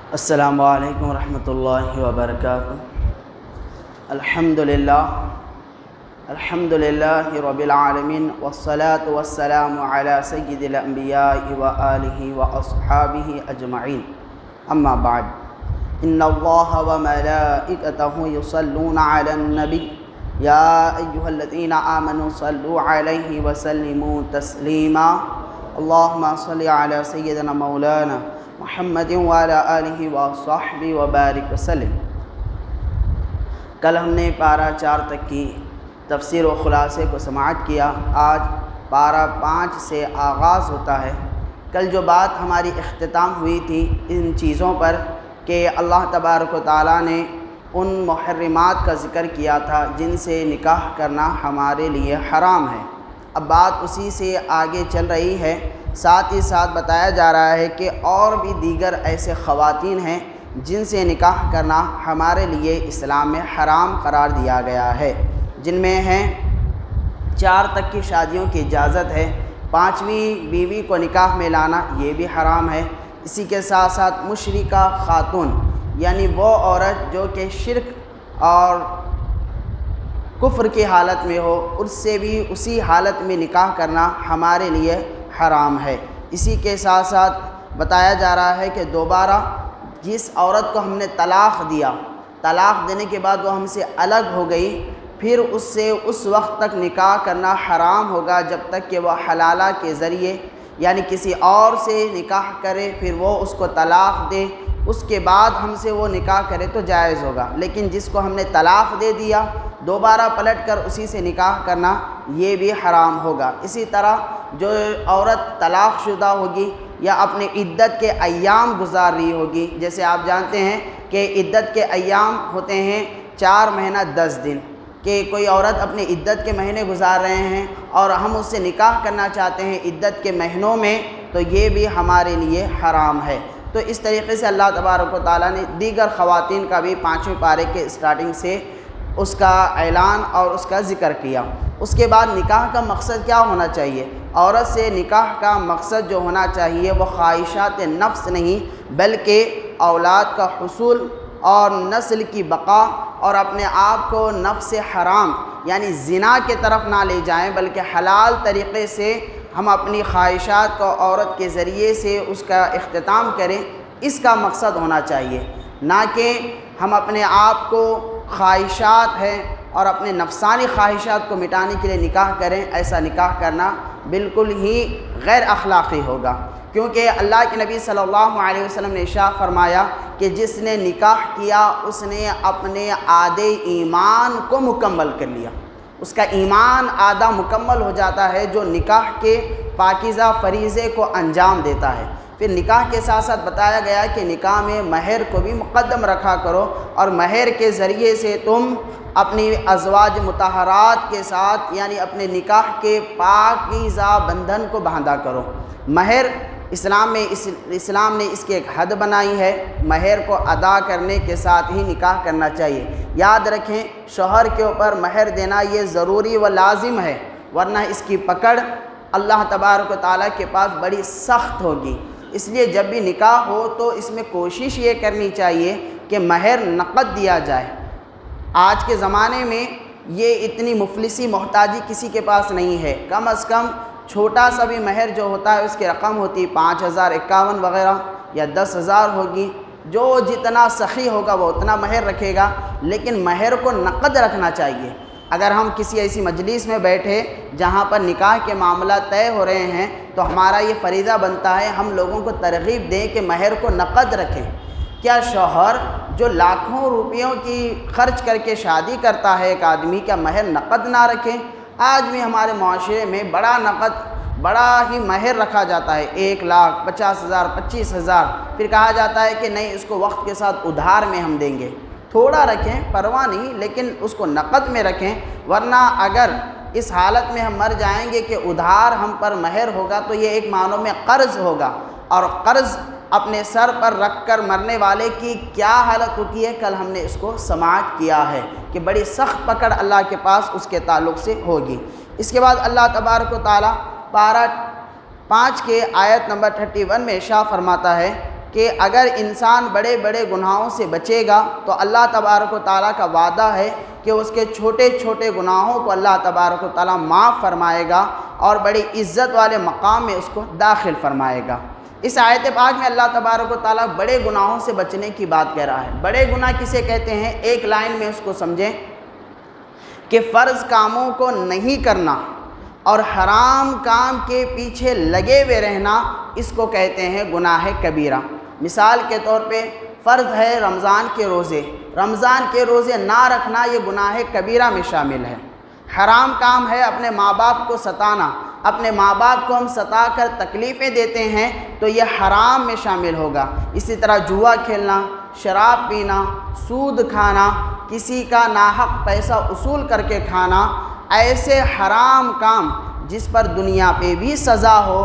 السلام علیکم ورحمۃ اللہ وبرکاتہ۔ الحمد للہ رب العالمین والصلاة والسلام علی سید الانبیاء وآلہ واصحابہ اجمعین، اما بعد، ان اللہ وملائکتہ یصلون علی النبی یا ایہا الذین آمنوا صلوا علیہ وسلموا تسلیما، اللہم صل علی سیدنا مولانا محمد وعلی آلہ وصحبہ وبارک وسلم۔ کل ہم نے پارہ 4 تک کی تفسیر و خلاصے کو سماعت کیا۔ آج پارہ 5 سے آغاز ہوتا ہے۔ کل جو بات ہماری اختتام ہوئی تھی ان چیزوں پر کہ اللہ تبارک و تعالیٰ نے ان محرمات کا ذکر کیا تھا جن سے نکاح کرنا ہمارے لیے حرام ہے۔ اب بات اسی سے آگے چل رہی ہے، ساتھ ہی ساتھ بتایا جا رہا ہے کہ اور بھی دیگر ایسے خواتین ہیں جن سے نکاح کرنا ہمارے لیے اسلام میں حرام قرار دیا گیا ہے، جن میں ہیں 4 تک کی شادیوں کی اجازت ہے، 5ویں بیوی کو نکاح میں لانا یہ بھی حرام ہے۔ اسی کے ساتھ ساتھ مشرکہ خاتون یعنی وہ عورت جو کہ شرک اور کفر کی حالت میں ہو، اس سے بھی اسی حالت میں نکاح کرنا ہمارے لیے حرام ہے۔ اسی کے ساتھ ساتھ بتایا جا رہا ہے کہ دوبارہ جس عورت کو ہم نے طلاق دیا، طلاق دینے کے بعد وہ ہم سے الگ ہو گئی، پھر اس سے اس وقت تک نکاح کرنا حرام ہوگا جب تک کہ وہ حلالہ کے ذریعے یعنی کسی اور سے نکاح کرے، پھر وہ اس کو طلاق دے، اس کے بعد ہم سے وہ نکاح کرے تو جائز ہوگا۔ لیکن جس کو ہم نے طلاق دے دیا دوبارہ پلٹ کر اسی سے نکاح کرنا یہ بھی حرام ہوگا۔ اسی طرح جو عورت طلاق شدہ ہوگی یا اپنے عدت کے ایام گزار رہی ہوگی، جیسے آپ جانتے ہیں کہ عدت کے ایام ہوتے ہیں 4 مہینہ 10 دن، کہ کوئی عورت اپنے عدت کے مہینے گزار رہے ہیں اور ہم اس سے نکاح کرنا چاہتے ہیں عدت کے مہینوں میں، تو یہ بھی ہمارے لیے حرام ہے۔ تو اس طریقے سے اللہ تبارک و تعالیٰ نے دیگر خواتین کا بھی 5ویں پارے کے سٹارٹنگ سے اس کا اعلان اور اس کا ذکر کیا۔ اس کے بعد نکاح کا مقصد کیا ہونا چاہیے؟ عورت سے نکاح کا مقصد جو ہونا چاہیے وہ خواہشات نفس نہیں بلکہ اولاد کا حصول اور نسل کی بقا، اور اپنے آپ کو نفس حرام یعنی زنا کے طرف نہ لے جائیں بلکہ حلال طریقے سے ہم اپنی خواہشات کو عورت کے ذریعے سے اس کا اختتام کریں، اس کا مقصد ہونا چاہیے، نہ کہ ہم اپنے آپ کو خواہشات ہیں اور اپنے نفسانی خواہشات کو مٹانے کے لیے نکاح کریں۔ ایسا نکاح کرنا بالکل ہی غیر اخلاقی ہوگا، کیونکہ اللہ کے نبی صلی اللہ علیہ وسلم نے ارشاد فرمایا کہ جس نے نکاح کیا اس نے اپنے آدھے ایمان کو مکمل کر لیا، اس کا ایمان آدھا مکمل ہو جاتا ہے جو نکاح کے پاکیزہ فریضے کو انجام دیتا ہے۔ پھر نکاح کے ساتھ ساتھ بتایا گیا کہ نکاح میں مہر کو بھی مقدم رکھا کرو، اور مہر کے ذریعے سے تم اپنی ازواج مطہرات کے ساتھ یعنی اپنے نکاح کے پاکیزہ بندھن کو باندھا کرو۔ مہر اسلام نے اس کی ایک حد بنائی ہے، مہر کو ادا کرنے کے ساتھ ہی نکاح کرنا چاہیے۔ یاد رکھیں شوہر کے اوپر مہر دینا یہ ضروری و لازم ہے، ورنہ اس کی پکڑ اللہ تبارک و تعالیٰ کے پاس بڑی سخت ہوگی۔ اس لیے جب بھی نکاح ہو تو اس میں کوشش یہ کرنی چاہیے کہ مہر نقد دیا جائے۔ آج کے زمانے میں یہ اتنی مفلسی محتاجی کسی کے پاس نہیں ہے، کم از کم چھوٹا سا بھی مہر جو ہوتا ہے اس کی رقم ہوتی 5,000 51 وغیرہ یا 10,000 ہوگی، جو جتنا سخی ہوگا وہ اتنا مہر رکھے گا، لیکن مہر کو نقد رکھنا چاہیے۔ اگر ہم کسی ایسی مجلس میں بیٹھے جہاں پر نکاح کے معاملات طے ہو رہے ہیں تو ہمارا یہ فریضہ بنتا ہے ہم لوگوں کو ترغیب دیں کہ مہر کو نقد رکھیں۔ کیا شوہر جو لاکھوں روپیوں کی خرچ کر کے شادی کرتا ہے ایک آدمی، کیا مہر نقد نہ رکھیں؟ آج بھی ہمارے معاشرے میں بڑا ہی مہر رکھا جاتا ہے، 1,50,000 25,000، پھر کہا جاتا ہے کہ نہیں اس کو وقت کے ساتھ ادھار میں ہم دیں گے۔ تھوڑا رکھیں پرواہ نہیں، لیکن اس کو نقد میں رکھیں، ورنہ اگر اس حالت میں ہم مر جائیں گے کہ ادھار ہم پر مہر ہوگا تو یہ ایک معنوں میں قرض ہوگا، اور قرض اپنے سر پر رکھ کر مرنے والے کی کیا حالت ہوتی ہے کل ہم نے اس کو سماعت کیا ہے کہ بڑی سخت پکڑ اللہ کے پاس اس کے تعلق سے ہوگی۔ اس کے بعد اللہ تبارک و تعالیٰ پارہ 5 کے آیت نمبر 31 میں ارشاد فرماتا ہے کہ اگر انسان بڑے بڑے گناہوں سے بچے گا تو اللہ تبارک و تعالیٰ کا وعدہ ہے کہ اس کے چھوٹے چھوٹے گناہوں کو اللہ تبارک و تعالیٰ معاف فرمائے گا اور بڑی عزت والے مقام میں اس کو داخل فرمائے گا۔ اس آیت پاک میں اللہ تبارک و تعالیٰ بڑے گناہوں سے بچنے کی بات کہہ رہا ہے۔ بڑے گناہ کسے کہتے ہیں؟ ایک لائن میں اس کو سمجھیں کہ فرض کاموں کو نہیں کرنا اور حرام کام کے پیچھے لگے ہوئے رہنا، اس کو کہتے ہیں گناہ کبیرہ۔ مثال کے طور پہ فرض ہے رمضان کے روزے، رمضان کے روزے نہ رکھنا یہ گناہ کبیرہ میں شامل ہے۔ حرام کام ہے اپنے ماں باپ کو ستانا، اپنے ماں باپ کو ہم ستا کر تکلیفیں دیتے ہیں تو یہ حرام میں شامل ہوگا۔ اسی طرح جوا کھیلنا، شراب پینا، سود کھانا، کسی کا ناحق پیسہ اصول کر کے کھانا، ایسے حرام کام جس پر دنیا پہ بھی سزا ہو،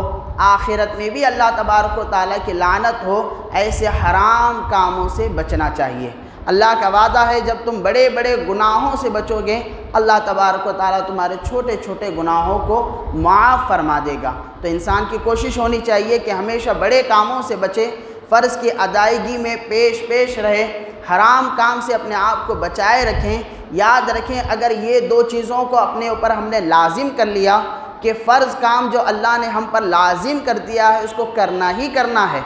آخرت میں بھی اللہ تبارک و تعالیٰ کی لعنت ہو، ایسے حرام کاموں سے بچنا چاہیے۔ اللہ کا وعدہ ہے جب تم بڑے بڑے گناہوں سے بچو گے اللہ تبارک و تعالیٰ تمہارے چھوٹے چھوٹے گناہوں کو معاف فرما دے گا۔ تو انسان کی کوشش ہونی چاہیے کہ ہمیشہ بڑے کاموں سے بچے، فرض کی ادائیگی میں پیش رہے، حرام کام سے اپنے آپ کو بچائے رکھیں۔ یاد رکھیں اگر یہ دو چیزوں کو اپنے اوپر ہم نے لازم کر لیا کہ فرض کام جو اللہ نے ہم پر لازم کر دیا ہے اس کو کرنا ہی کرنا ہے،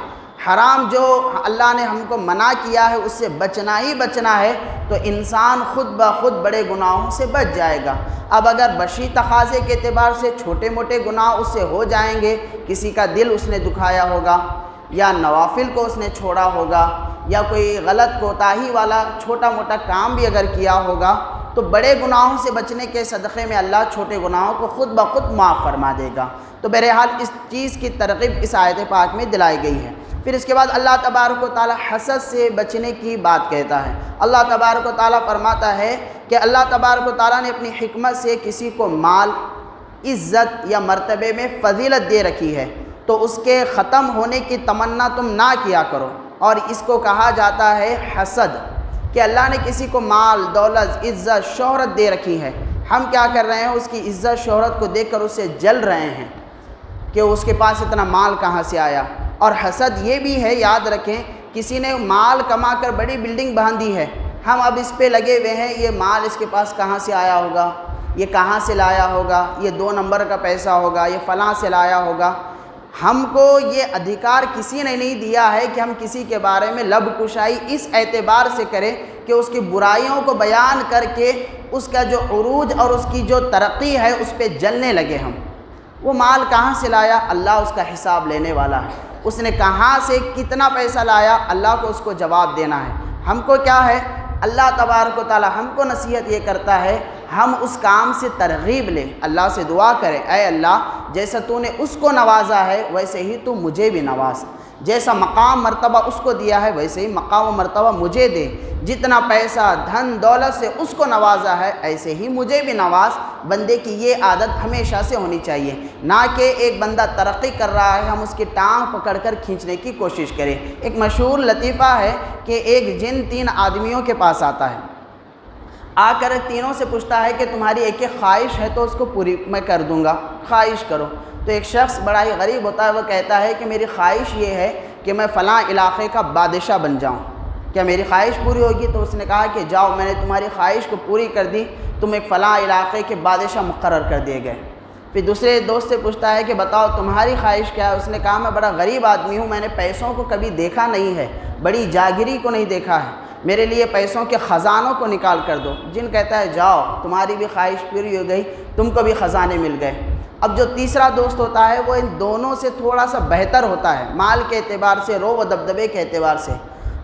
حرام جو اللہ نے ہم کو منع کیا ہے اس سے بچنا ہی بچنا ہے، تو انسان خود بخود بڑے گناہوں سے بچ جائے گا۔ اب اگر بشری تقاضے کے اعتبار سے چھوٹے موٹے گناہ اس سے ہو جائیں گے، کسی کا دل اس نے دکھایا ہوگا، یا نوافل کو اس نے چھوڑا ہوگا، یا کوئی غلط کوتاہی والا چھوٹا موٹا کام بھی اگر کیا ہوگا، تو بڑے گناہوں سے بچنے کے صدقے میں اللہ چھوٹے گناہوں کو خود بخود معاف فرما دے گا۔ تو بہرحال اس چیز کی ترغیب اس آیت پاک میں دلائی گئی ہے۔ پھر اس کے بعد اللہ تبارک و تعالیٰ حسد سے بچنے کی بات کہتا ہے۔ اللہ تبارک و تعالیٰ فرماتا ہے کہ اللہ تبارک و تعالیٰ نے اپنی حکمت سے کسی کو مال، عزت یا مرتبے میں فضیلت دے رکھی ہے تو اس کے ختم ہونے کی تمنا تم نہ کیا کرو، اور اس کو کہا جاتا ہے حسد، کہ اللہ نے کسی کو مال، دولت، عزت، شہرت دے رکھی ہے، ہم کیا کر رہے ہیں اس کی عزت شہرت کو دیکھ کر اسے جل رہے ہیں کہ اس کے پاس اتنا مال کہاں سے آیا۔ اور حسد یہ بھی ہے، یاد رکھیں کسی نے مال کما کر بڑی بلڈنگ باندھی ہے، ہم اب اس پہ لگے ہوئے ہیں یہ مال اس کے پاس کہاں سے آیا ہوگا، یہ کہاں سے لایا ہوگا، یہ 2 نمبر کا پیسہ ہوگا، یہ فلاں سے لایا ہوگا۔ ہم کو یہ ادھیکار کسی نے نہیں دیا ہے کہ ہم کسی کے بارے میں لب کشائی اس اعتبار سے کریں کہ اس کی برائیوں کو بیان کر کے اس کا جو عروج اور اس کی جو ترقی ہے اس پہ جلنے لگے ہم۔ وہ مال کہاں سے لایا، اللہ اس کا حساب لینے والا ہے۔ اس نے کہاں سے کتنا پیسہ لایا، اللہ کو اس کو جواب دینا ہے۔ ہم کو کیا ہے، اللہ تبارک و تعالی ہم کو نصیحت یہ کرتا ہے ہم اس کام سے ترغیب لیں، اللہ سے دعا کریں، اے اللہ جیسا تو نے اس کو نوازا ہے ویسے ہی تو مجھے بھی نواز، جیسا مقام مرتبہ اس کو دیا ہے ویسے ہی مقام و مرتبہ مجھے دے، جتنا پیسہ دھن دولت سے اس کو نوازا ہے ایسے ہی مجھے بھی نواز۔ بندے کی یہ عادت ہمیشہ سے ہونی چاہیے، نہ کہ ایک بندہ ترقی کر رہا ہے ہم اس کی ٹانگ پکڑ کر کھینچنے کی کوشش کریں۔ ایک مشہور لطیفہ ہے کہ ایک جن 3 آدمیوں کے پاس آتا ہے، آ کر تینوں سے پوچھتا ہے کہ تمہاری ایک خواہش ہے تو اس کو پوری میں کر دوں گا، خواہش کرو۔ تو ایک شخص بڑا ہی غریب ہوتا ہے، وہ کہتا ہے کہ میری خواہش یہ ہے کہ میں فلاں علاقے کا بادشاہ بن جاؤں، کیا میری خواہش پوری ہوگی؟ تو اس نے کہا کہ جاؤ، میں نے تمہاری خواہش کو پوری کر دی، تم ایک فلاں علاقے کے بادشاہ مقرر کر دیے گئے۔ پھر دوسرے دوست سے پوچھتا ہے کہ بتاؤ تمہاری خواہش کیا ہے؟ اس نے کہا میں بڑا غریب آدمی ہوں، میں نے پیسوں کو کبھی دیکھا نہیں ہے، بڑی جاگیری کو نہیں دیکھا ہے، میرے لیے پیسوں کے خزانوں کو نکال کر دو۔ جن کہتا ہے جاؤ، تمہاری بھی خواہش پوری ہو گئی، تم کو بھی خزانے مل گئے۔ اب جو تیسرا دوست ہوتا ہے وہ ان دونوں سے تھوڑا سا بہتر ہوتا ہے، مال کے اعتبار سے، رو و دبدبے کے اعتبار سے۔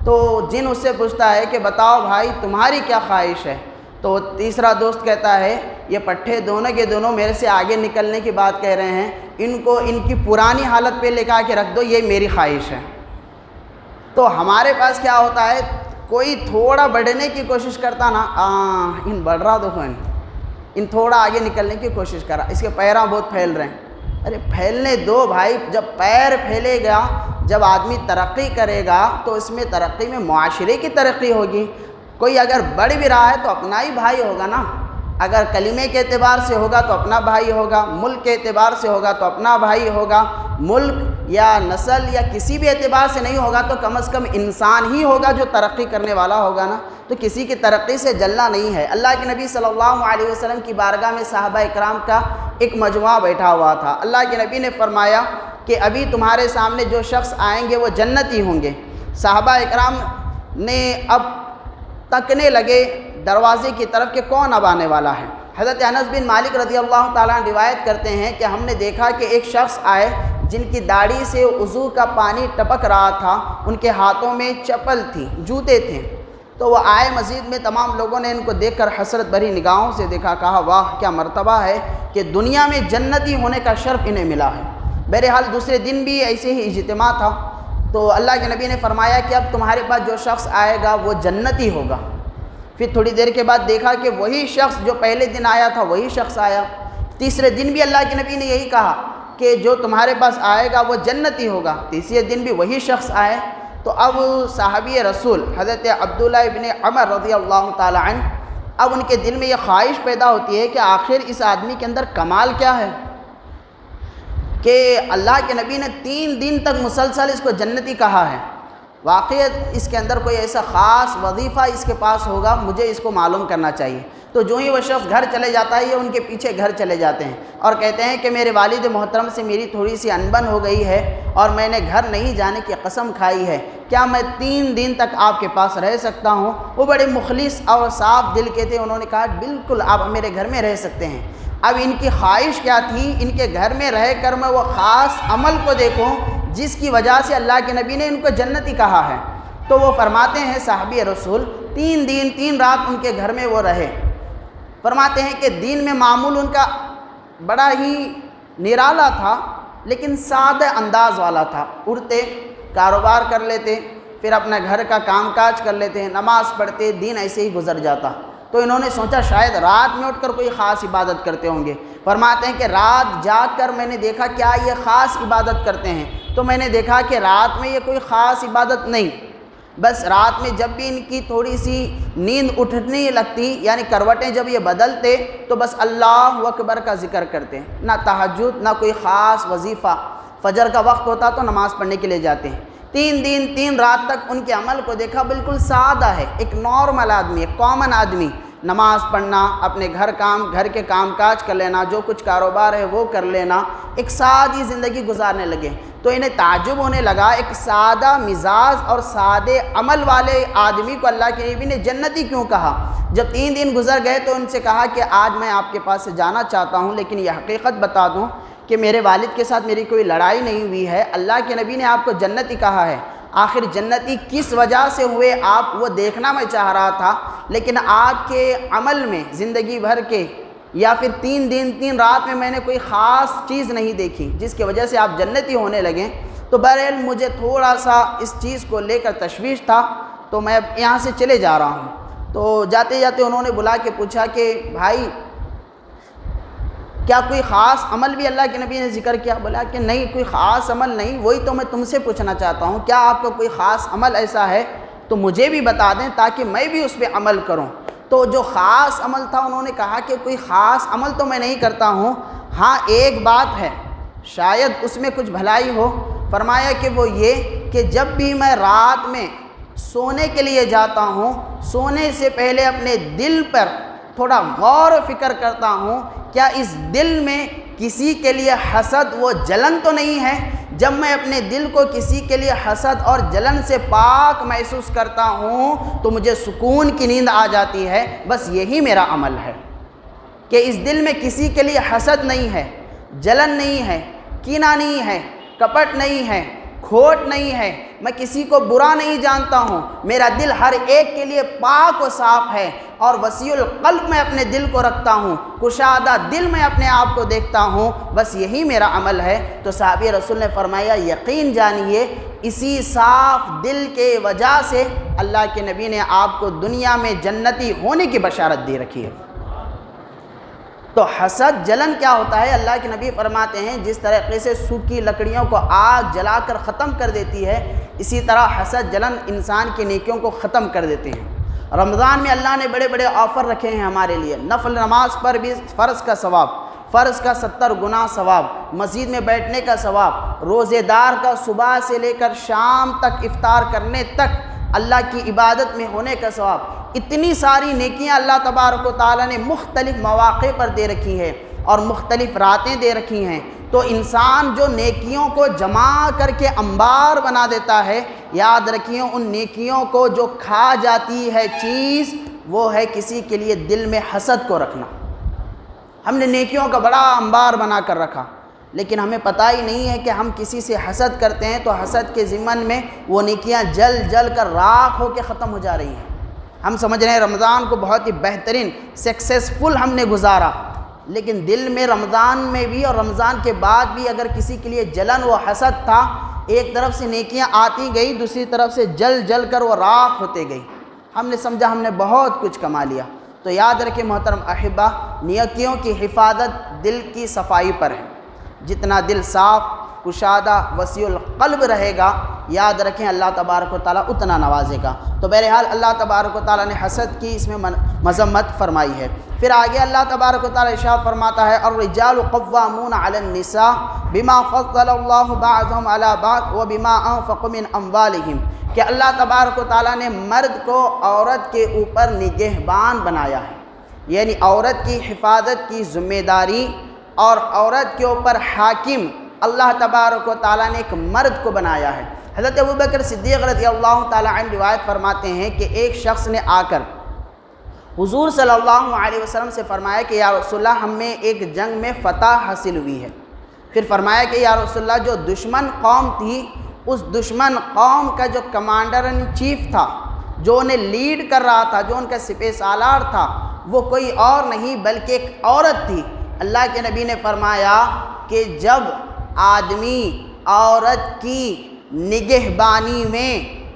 تو جن اس سے پوچھتا ہے کہ بتاؤ بھائی تمہاری کیا خواہش ہے؟ تو تیسرا دوست کہتا ہے یہ پٹھے دونوں کے دونوں میرے سے آگے نکلنے کی بات کہہ رہے ہیں، ان کو ان کی پرانی حالت پہ لے کے رکھ دو، یہ میری خواہش ہے۔ تو ہمارے پاس کیا ہوتا ہے، کوئی تھوڑا بڑھنے کی کوشش کرتا نا، ان بڑھ رہا تو ان تھوڑا آگے نکلنے کی کوشش کر رہا، اس کے پیراں بہت پھیل رہے ہیں۔ ارے پھیلنے دو بھائی، جب پیر پھیلے گا، جب آدمی ترقی کرے گا تو اس میں ترقی میں معاشرے کی ترقی ہوگی۔ کوئی اگر بڑھ بھی رہا ہے تو اپنا ہی بھائی ہوگا نا، اگر کلمے کے اعتبار سے ہوگا تو اپنا بھائی ہوگا، ملک کے اعتبار سے ہوگا تو اپنا بھائی ہوگا، ملک یا نسل یا کسی بھی اعتبار سے نہیں ہوگا تو کم از کم انسان ہی ہوگا جو ترقی کرنے والا ہوگا نا، تو کسی کی ترقی سے جلنا نہیں ہے۔ اللہ کے نبی صلی اللہ علیہ وسلم کی بارگاہ میں صحابہ اکرام کا ایک مجموعہ بیٹھا ہوا تھا۔ اللہ کے نبی نے فرمایا کہ ابھی تمہارے سامنے جو شخص آئیں گے وہ جنتی ہوں گے۔ صحابہ اکرام نے اب تکنے لگے دروازے کی طرف کہ کون اب آنے والا ہے۔ حضرت انس بن مالک رضی اللہ تعالیٰ عنہ روایت کرتے ہیں کہ ہم نے دیکھا کہ ایک شخص آئے جن کی داڑھی سے وضو کا پانی ٹپک رہا تھا، ان کے ہاتھوں میں چپل تھی، جوتے تھے۔ تو وہ آئے مسجد میں، تمام لوگوں نے ان کو دیکھ کر حسرت بھری نگاہوں سے دیکھا، کہا واہ کیا مرتبہ ہے کہ دنیا میں جنتی ہونے کا شرف انہیں ملا ہے۔ بہرحال دوسرے دن بھی ایسے ہی اجتماع تھا، تو اللہ کے نبی نے فرمایا کہ اب تمہارے پاس جو شخص آئے گا وہ جنتی ہوگا۔ پھر تھوڑی دیر کے بعد دیکھا کہ وہی شخص جو پہلے دن آیا تھا وہی شخص آیا۔ تیسرے دن بھی اللہ کے نبی نے یہی کہا کہ جو تمہارے پاس آئے گا وہ جنتی ہوگا۔ تیسرے دن بھی وہی شخص آئے۔ تو اب صحابی رسول حضرت عبداللہ ابن عمر رضی اللہ تعالی عنہ، اب ان کے دل میں یہ خواہش پیدا ہوتی ہے کہ آخر اس آدمی کے اندر کمال کیا ہے کہ اللہ کے نبی نے 3 دن تک مسلسل اس کو جنتی کہا ہے۔ واقعی اس کے اندر کوئی ایسا خاص وظیفہ اس کے پاس ہوگا، مجھے اس کو معلوم کرنا چاہیے۔ تو جو ہی وہ شخص گھر چلے جاتا ہے یہ ان کے پیچھے گھر چلے جاتے ہیں اور کہتے ہیں کہ میرے والد محترم سے میری تھوڑی سی انبن ہو گئی ہے اور میں نے گھر نہیں جانے کی قسم کھائی ہے، کیا میں 3 دن تک آپ کے پاس رہ سکتا ہوں؟ وہ بڑے مخلص اور صاف دل کے تھے، انہوں نے کہا بالکل آپ میرے گھر میں رہ سکتے ہیں۔ اب ان کی خواہش کیا تھی؟ ان کے گھر میں رہ کر میں وہ خاص عمل کو دیکھوں جس کی وجہ سے اللہ کے نبی نے ان کو جنتی کہا ہے۔ تو وہ فرماتے ہیں صحابی رسول 3 دن 3 رات ان کے گھر میں وہ رہے۔ فرماتے ہیں کہ دین میں معمول ان کا بڑا ہی نرالا تھا لیکن سادہ انداز والا تھا، اٹھتے کاروبار کر لیتے، پھر اپنا گھر کا کام کاج کر لیتے، نماز پڑھتے، دین ایسے ہی گزر جاتا۔ تو انہوں نے سوچا شاید رات میں اٹھ کر کوئی خاص عبادت کرتے ہوں گے۔ فرماتے ہیں کہ رات جاگ کر میں نے دیکھا کیا یہ خاص عبادت کرتے ہیں، تو میں نے دیکھا کہ رات میں یہ کوئی خاص عبادت نہیں، بس رات میں جب بھی ان کی تھوڑی سی نیند اٹھنے لگتی یعنی کروٹیں جب یہ بدلتے تو بس اللہ اکبر کا ذکر کرتے، نہ تہجد نہ کوئی خاص وظیفہ۔ فجر کا وقت ہوتا تو نماز پڑھنے کے لیے جاتے ہیں۔ 3 دن 3 رات تک ان کے عمل کو دیکھا، بالکل سادہ ہے، ایک نارمل آدمی، ایک کامن آدمی، نماز پڑھنا، اپنے گھر کے کام کاج کر لینا، جو کچھ کاروبار ہے وہ کر لینا، ایک سادی زندگی گزارنے لگے۔ تو انہیں تعجب ہونے لگا ایک سادہ مزاج اور سادے عمل والے آدمی کو اللہ کے نبی نے جنتی کیوں کہا؟ جب 3 دن گزر گئے تو ان سے کہا کہ آج میں آپ کے پاس سے جانا چاہتا ہوں لیکن یہ حقیقت بتا دوں کہ میرے والد کے ساتھ میری کوئی لڑائی نہیں ہوئی ہے، اللہ کے نبی نے آپ کو جنتی کہا ہے، آخر جنتی کس وجہ سے ہوئے آپ وہ دیکھنا میں چاہ رہا تھا، لیکن آپ کے عمل میں زندگی بھر کے یا پھر 3 دن 3 رات میں نے کوئی خاص چیز نہیں دیکھی جس کی وجہ سے آپ جنتی ہونے لگیں۔ تو بہرحال مجھے تھوڑا سا اس چیز کو لے کر تشویش تھا، تو میں یہاں سے چلے جا رہا ہوں۔ تو جاتے جاتے انہوں نے بلا کے پوچھا کہ بھائی کیا کوئی خاص عمل بھی اللہ کے نبی نے ذکر کیا؟ بولا کہ نہیں کوئی خاص عمل نہیں، وہی تو میں تم سے پوچھنا چاہتا ہوں، کیا آپ کا کوئی خاص عمل ایسا ہے تو مجھے بھی بتا دیں تاکہ میں بھی اس پہ عمل کروں۔ تو جو خاص عمل تھا انہوں نے کہا کہ کوئی خاص عمل تو میں نہیں کرتا ہوں، ہاں ایک بات ہے شاید اس میں کچھ بھلائی ہو۔ فرمایا کہ وہ یہ کہ جب بھی میں رات میں سونے کے لیے جاتا ہوں، سونے سے پہلے اپنے دل پر تھوڑا غور و فکر کرتا ہوں، کیا اس دل میں کسی کے لیے حسد و جلن تو نہیں ہے؟ جب میں اپنے دل کو کسی کے لیے حسد اور جلن سے پاک محسوس کرتا ہوں تو مجھے سکون کی نیند آ جاتی ہے۔ بس یہی میرا عمل ہے کہ اس دل میں کسی کے لیے حسد نہیں ہے، جلن نہیں ہے، کینہ نہیں ہے، کپٹ نہیں ہے، کھوٹ نہیں ہے، میں کسی کو برا نہیں جانتا ہوں، میرا دل ہر ایک کے لیے پاک و صاف ہے اور وسیع القلب میں اپنے دل کو رکھتا ہوں، کشادہ دل میں اپنے آپ کو دیکھتا ہوں، بس یہی میرا عمل ہے۔ تو صحابی رسول نے فرمایا یقین جانیے اسی صاف دل کے وجہ سے اللہ کے نبی نے آپ کو دنیا میں جنتی ہونے کی بشارت دے رکھی ہے۔ تو حسد جلن کیا ہوتا ہے؟ اللہ کے نبی فرماتے ہیں جس طریقے سے سوکھی لکڑیوں کو آگ جلا کر ختم کر دیتی ہے، اسی طرح حسد جلن انسان کی نیکیوں کو ختم کر دیتے ہیں۔ رمضان میں اللہ نے بڑے بڑے آفر رکھے ہیں ہمارے لیے، نفل نماز پر بھی فرض کا ثواب، فرض کا 70 گنا ثواب، مسجد میں بیٹھنے کا ثواب، روزے دار کا صبح سے لے کر شام تک افطار کرنے تک اللہ کی عبادت میں ہونے کا ثواب، اتنی ساری نیکیاں اللہ تبارک و تعالیٰ نے مختلف مواقع پر دے رکھی ہے اور مختلف راتیں دے رکھی ہیں۔ تو انسان جو نیکیوں کو جمع کر کے انبار بنا دیتا ہے، یاد رکھیے ان نیکیوں کو جو کھا جاتی ہے چیز، وہ ہے کسی کے لیے دل میں حسد کو رکھنا۔ ہم نے نیکیوں کا بڑا انبار بنا کر رکھا، لیکن ہمیں پتہ ہی نہیں ہے کہ ہم کسی سے حسد کرتے ہیں تو حسد کے ضمن میں وہ نیکیاں جل جل کر راکھ ہو کے ختم ہو جا رہی ہیں۔ ہم سمجھ رہے ہیں رمضان کو بہت ہی بہترین سکسیسفل ہم نے گزارا، لیکن دل میں رمضان میں بھی اور رمضان کے بعد بھی اگر کسی کے لیے جلن و حسد تھا، ایک طرف سے نیکیاں آتی گئی، دوسری طرف سے جل جل کر وہ راکھ ہوتے گئی، ہم نے سمجھا ہم نے بہت کچھ کما لیا۔ تو یاد رکھیں محترم احبہ، نیکیوں کی حفاظت دل کی صفائی پر ہے۔ جتنا دل صاف، کشادہ، وسیع القلب رہے گا، یاد رکھیں اللہ تبارک و تعالیٰ اتنا نوازے گا۔ تو بہرحال اللہ تبارک و تعالیٰ نے حسد کی اس میں مذمت فرمائی ہے۔ پھر آگے اللہ تبارک و تعالیٰ ارشاد فرماتا ہے الرجال قوامون علی النساء بما فضل اللہ بعضهم علی بعض وبما انفقوا من اموالہم، کہ اللہ تبارک و تعالیٰ نے مرد کو عورت کے اوپر نگہبان بنایا ہے، یعنی عورت کی حفاظت کی ذمہ داری اور عورت کے اوپر حاکم اللہ تبارک و تعالیٰ نے ایک مرد کو بنایا ہے۔ حضرت ابوبکر صدیق رضی اللہ تعالیٰ عنہ روایت فرماتے ہیں کہ ایک شخص نے آ کر حضور صلی اللہ علیہ وسلم سے فرمایا کہ یا رسول اللہ ہمیں ایک جنگ میں فتح حاصل ہوئی ہے۔ پھر فرمایا کہ یا رسول اللہ جو دشمن قوم تھی، اس دشمن قوم کا جو کمانڈر ان چیف تھا، جو انہیں لیڈ کر رہا تھا، جو ان کا سپہ سالار تھا، وہ کوئی اور نہیں بلکہ ایک عورت تھی۔ اللہ کے نبی نے فرمایا کہ جب آدمی عورت کی نگہبانی میں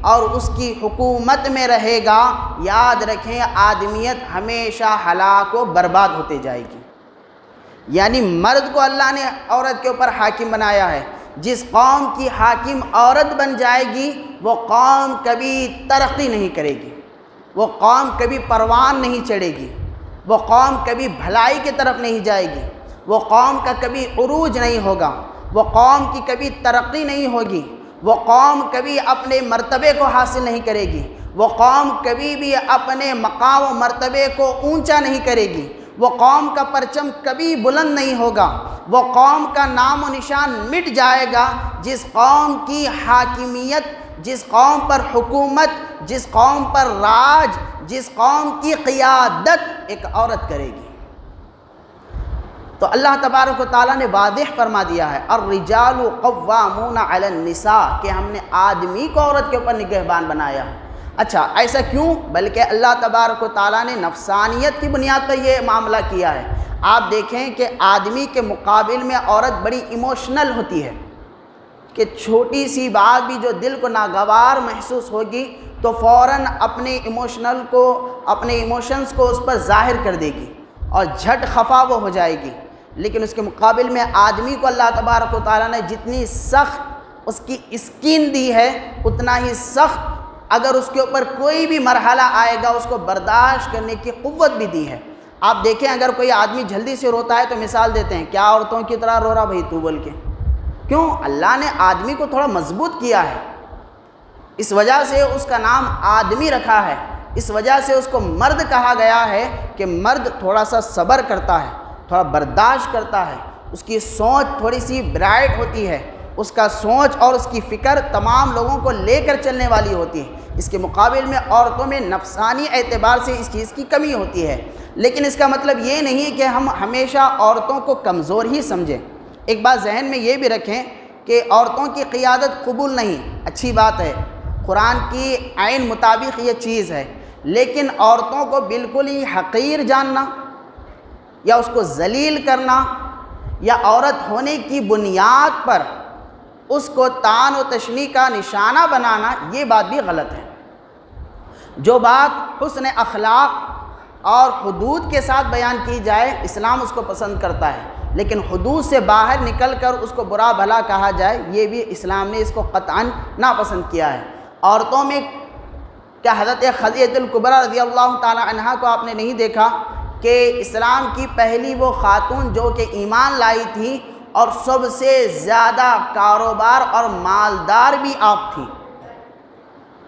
اور اس کی حکومت میں رہے گا، یاد رکھیں آدمیت ہمیشہ ہلاک و برباد ہوتے جائے گی۔ یعنی مرد کو اللہ نے عورت کے اوپر حاکم بنایا ہے۔ جس قوم کی حاکم عورت بن جائے گی، وہ قوم کبھی ترقی نہیں کرے گی، وہ قوم کبھی پروان نہیں چڑھے گی، وہ قوم کبھی بھلائی کی طرف نہیں جائے گی، وہ قوم کا کبھی عروج نہیں ہوگا، وہ قوم کی کبھی ترقی نہیں ہوگی، وہ قوم کبھی اپنے مرتبے کو حاصل نہیں کرے گی، وہ قوم کبھی بھی اپنے مقام و مرتبے کو اونچا نہیں کرے گی، وہ قوم کا پرچم کبھی بلند نہیں ہوگا، وہ قوم کا نام و نشان مٹ جائے گا جس قوم کی حاکمیت، جس قوم پر حکومت، جس قوم پر راج، جس قوم کی قیادت ایک عورت کرے گی۔ تو اللہ تبارک و تعالیٰ نے واضح فرما دیا ہے الرجال قوامون علی النساء، کہ ہم نے آدمی کو عورت کے اوپر نگہبان بنایا۔ اچھا ایسا کیوں؟ بلکہ اللہ تبارک و تعالیٰ نے نفسانیت کی بنیاد پر یہ معاملہ کیا ہے۔ آپ دیکھیں کہ آدمی کے مقابل میں عورت بڑی ایموشنل ہوتی ہے، کہ چھوٹی سی بات بھی جو دل کو ناگوار محسوس ہوگی تو فوراً اپنے ایموشنز کو اس پر ظاہر کر دے گی اور جھٹ خفا وہ ہو جائے گی۔ لیکن اس کے مقابل میں آدمی کو اللہ تبارک و تعالیٰ نے جتنی سخت اس کی اسکین دی ہے، اتنا ہی سخت اگر اس کے اوپر کوئی بھی مرحلہ آئے گا اس کو برداشت کرنے کی قوت بھی دی ہے۔ آپ دیکھیں اگر کوئی آدمی جلدی سے روتا ہے تو مثال دیتے ہیں کیا عورتوں کی طرح رو رہا بھائی تو بول کے؟ کیوں؟ اللہ نے آدمی کو تھوڑا مضبوط کیا ہے، اس وجہ سے اس کا نام آدمی رکھا ہے، اس وجہ سے اس کو مرد کہا گیا ہے کہ مرد تھوڑا سا صبر کرتا ہے، تھوڑا برداشت کرتا ہے، اس کی سوچ تھوڑی سی برائٹ ہوتی ہے، اس کا سوچ اور اس کی فکر تمام لوگوں کو لے کر چلنے والی ہوتی ہے۔ اس کے مقابل میں عورتوں میں نفسانی اعتبار سے اس چیز کی کمی ہوتی ہے، لیکن اس کا مطلب یہ نہیں کہ ہم ہمیشہ عورتوں کو کمزور ہی سمجھیں۔ ایک بات ذہن میں یہ بھی رکھیں کہ عورتوں کی قیادت قبول نہیں، اچھی بات ہے، قرآن کی عین مطابق یہ چیز ہے، لیکن عورتوں کو بالکل ہی حقیر جاننا یا اس کو ذلیل کرنا یا عورت ہونے کی بنیاد پر اس کو طعن و تشنیع کا نشانہ بنانا، یہ بات بھی غلط ہے۔ جو بات حسن اخلاق اور حدود کے ساتھ بیان کی جائے اسلام اس کو پسند کرتا ہے، لیکن حدود سے باہر نکل کر اس کو برا بھلا کہا جائے یہ بھی اسلام نے اس کو قطعاً ناپسند کیا ہے۔ عورتوں میں کیا حضرت خدیجہ الکبریٰ رضی اللہ تعالی عنہا کو آپ نے نہیں دیکھا کہ اسلام کی پہلی وہ خاتون جو کہ ایمان لائی تھی اور سب سے زیادہ کاروبار اور مالدار بھی آپ تھی،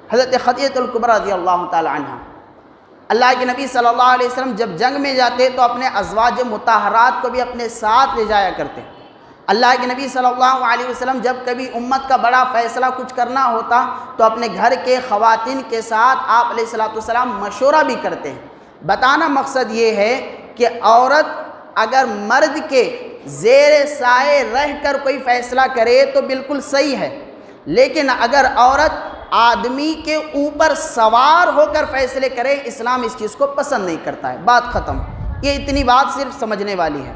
حضرت خدیجہ الکبریٰ رضی اللہ تعالی عنہ۔ اللہ کے نبی صلی اللہ علیہ وسلم جب جنگ میں جاتے تو اپنے ازواج مطہرات کو بھی اپنے ساتھ لے جایا کرتے۔ اللہ کے نبی صلی اللہ علیہ وسلم جب کبھی امت کا بڑا فیصلہ کچھ کرنا ہوتا تو اپنے گھر کے خواتین کے ساتھ آپ علیہ السلام مشورہ بھی کرتے ہیں۔ بتانا مقصد یہ ہے کہ عورت اگر مرد کے زیر سائے رہ کر کوئی فیصلہ کرے تو بالکل صحیح ہے، لیکن اگر عورت آدمی کے اوپر سوار ہو کر فیصلے کرے، اسلام اس چیز کو پسند نہیں کرتا ہے۔ بات ختم۔ یہ اتنی بات صرف سمجھنے والی ہے۔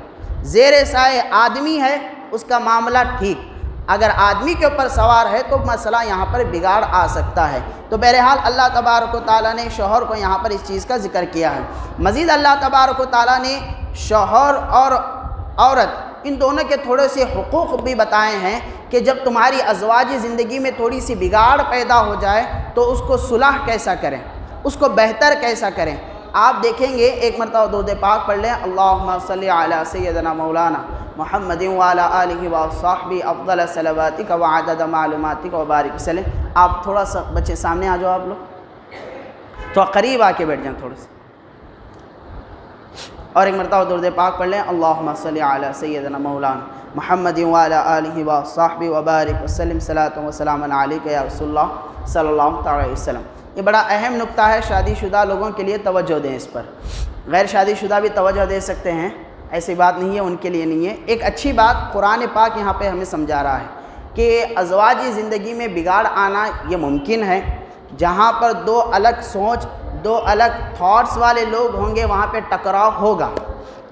زیر سائے آدمی ہے، اس کا معاملہ ٹھیک، اگر آدمی کے اوپر سوار ہے تو مسئلہ یہاں پر بگاڑ آ سکتا ہے۔ تو بہرحال اللہ تبارک و تعالیٰ نے شوہر کو یہاں پر اس چیز کا ذکر کیا ہے۔ مزید اللہ تبارک و تعالیٰ نے شوہر اور عورت ان دونوں کے تھوڑے سے حقوق بھی بتائے ہیں کہ جب تمہاری ازواجی زندگی میں تھوڑی سی بگاڑ پیدا ہو جائے تو اس کو صلح کیسا کریں، اس کو بہتر کیسا کریں۔ آپ دیکھیں گے، ایک مرتبہ درود پاک پڑھ لیں، اللہم صلی علی سیدنا مولانا محمد وعلی آلہ وصحبہ افضل صلواتک وعدد معلوماتک وبارک وسلم۔ آپ تھوڑا سا بچے سامنے آ جاؤ، آپ لوگ تھوڑا قریب آ کے بیٹھ جائیں تھوڑے سے، اور ایک مرتبہ درود پاک پڑھ لیں، اللہم صلی علی سیدنا مولانا محمد وعلی آلہ وصحبہ وبارک وسلم، صلاۃ و سلام علیک یا رسول اللہ صلی اللہ علیہ وسلم۔ یہ بڑا اہم نکتہ ہے، شادی شدہ لوگوں کے لیے توجہ دیں اس پر۔ غیر شادی شدہ بھی توجہ دے سکتے ہیں، ایسی بات نہیں ہے، ان کے لیے نہیں ہے۔ ایک اچھی بات قرآن پاک یہاں پہ ہمیں سمجھا رہا ہے کہ ازواجی زندگی میں بگاڑ آنا یہ ممکن ہے۔ جہاں پر دو الگ سوچ، دو الگ تھاٹس والے لوگ ہوں گے وہاں پہ ٹکراؤ ہوگا۔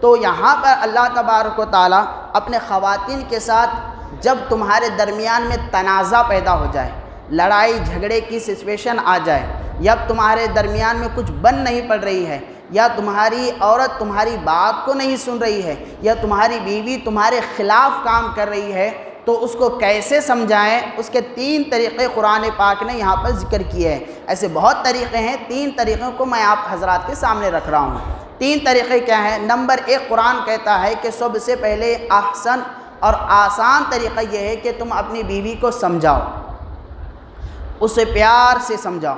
تو یہاں پر اللہ تبارک و تعالیٰ اپنے خواتین کے ساتھ جب تمہارے درمیان میں تنازع پیدا ہو جائے، لڑائی جھگڑے کی سچویشن آ جائے، یا تمہارے درمیان میں کچھ بن نہیں پڑ رہی ہے، یا تمہاری عورت تمہاری بات کو نہیں سن رہی ہے، یا تمہاری بیوی تمہارے خلاف کام کر رہی ہے، تو اس کو کیسے سمجھائیں، اس کے 3 طریقے قرآن پاک نے یہاں پر ذکر کیے ہیں۔ ایسے بہت طریقے ہیں، 3 طریقوں کو میں آپ حضرات کے سامنے رکھ رہا ہوں۔ 3 طریقے کیا ہیں؟ نمبر 1، قرآن کہتا ہے کہ سب سے پہلے احسن اور آسان طریقہ یہ ہے کہ تم اپنی بیوی کو سمجھاؤ، اسے پیار سے سمجھاؤ،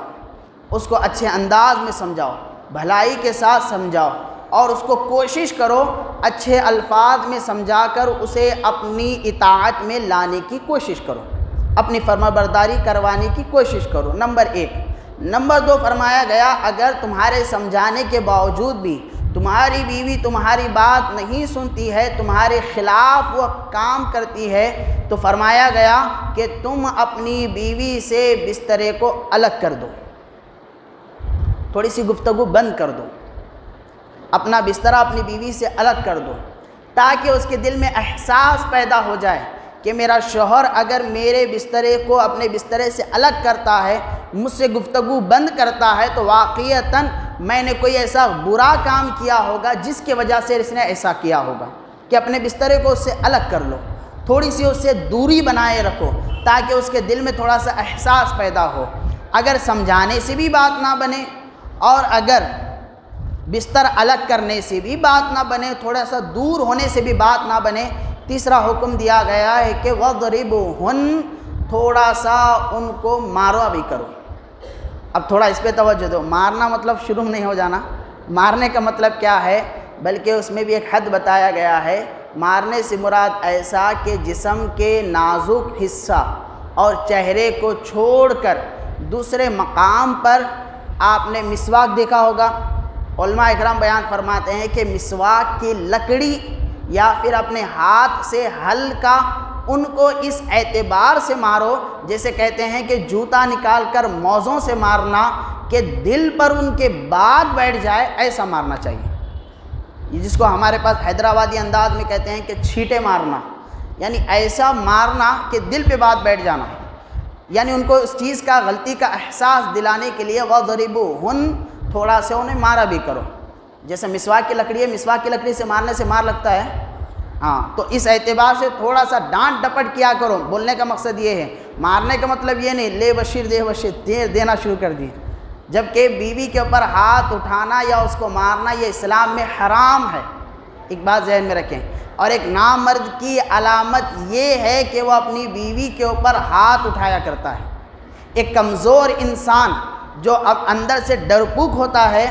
اس کو اچھے انداز میں سمجھاؤ، بھلائی کے ساتھ سمجھاؤ، اور اس کو کوشش کرو اچھے الفاظ میں سمجھا کر اسے اپنی اطاعت میں لانے کی کوشش کرو، اپنی فرمانبرداری کروانے کی کوشش کرو۔ نمبر 1۔ نمبر 2 فرمایا گیا اگر تمہارے سمجھانے کے باوجود بھی تمہاری بیوی تمہاری بات نہیں سنتی ہے، تمہارے خلاف وہ کام کرتی ہے، تو فرمایا گیا کہ تم اپنی بیوی سے بسترے کو الگ کر دو، تھوڑی سی گفتگو بند کر دو، اپنا بسترہ اپنی بیوی سے الگ کر دو، تاکہ اس کے دل میں احساس پیدا ہو جائے کہ میرا شوہر اگر میرے بسترے کو اپنے بسترے سے الگ کرتا ہے، مجھ سے گفتگو بند کرتا ہے، تو واقعتاً میں نے کوئی ایسا برا کام کیا ہوگا جس کی وجہ سے اس نے ایسا کیا ہوگا، کہ اپنے بسترے کو اس سے الگ کر لو، تھوڑی سی اس سے دوری بنائے رکھو، تاکہ اس کے دل میں تھوڑا سا احساس پیدا ہو۔ اگر سمجھانے سے بھی بات نہ بنے اور اگر بستر الگ کرنے سے بھی بات نہ بنے، تھوڑا سا دور ہونے سے بھی بات نہ بنے، تیسرا حکم دیا گیا ہے کہ وَضْرِبُوهُنَّ، تھوڑا سا ان کو ماروا بھی کرو۔ اب تھوڑا اس پہ توجہ دو، مارنا مطلب شروع نہیں ہو جانا، مارنے کا مطلب کیا ہے، بلکہ اس میں بھی ایک حد بتایا گیا ہے۔ مارنے سے مراد ایسا کہ جسم کے نازک حصہ اور چہرے کو چھوڑ کر دوسرے مقام پر، آپ نے مسواک دیکھا ہوگا، علماء اکرام بیان فرماتے ہیں کہ مسواک کی لکڑی یا پھر اپنے ہاتھ سے ہلکا ان کو اس اعتبار سے مارو، جیسے کہتے ہیں کہ جوتا نکال کر موزوں سے مارنا کہ دل پر ان کے بات بیٹھ جائے، ایسا مارنا چاہیے۔ یہ جس کو ہمارے پاس حیدرآبادی انداز میں کہتے ہیں کہ چھینٹے مارنا، یعنی ایسا مارنا کہ دل پہ بات بیٹھ جانا، یعنی ان کو اس چیز کا، غلطی کا احساس دلانے کے لیے وَضْرِبُوهُنَّ، تھوڑا سے انہیں مارا بھی کرو۔ جیسے مسواک کی لکڑی ہے، مسواک کی لکڑی سے مارنے سے مار لگتا ہے، ہاں، تو اس اعتبار سے تھوڑا سا ڈانٹ ڈپٹ کیا کرو۔ بولنے کا مقصد یہ ہے، مارنے کا مطلب یہ نہیں لے بشیر دے بشیر دینا شروع کر دی، جبکہ بیوی کے اوپر ہاتھ اٹھانا یا اس کو مارنا یہ اسلام میں حرام ہے۔ ایک بات ذہن میں رکھیں، اور ایک نامرد کی علامت یہ ہے کہ وہ اپنی بیوی کے اوپر ہاتھ اٹھایا کرتا ہے۔ ایک کمزور انسان جو اب اندر سے ڈرپوک ہوتا ہے،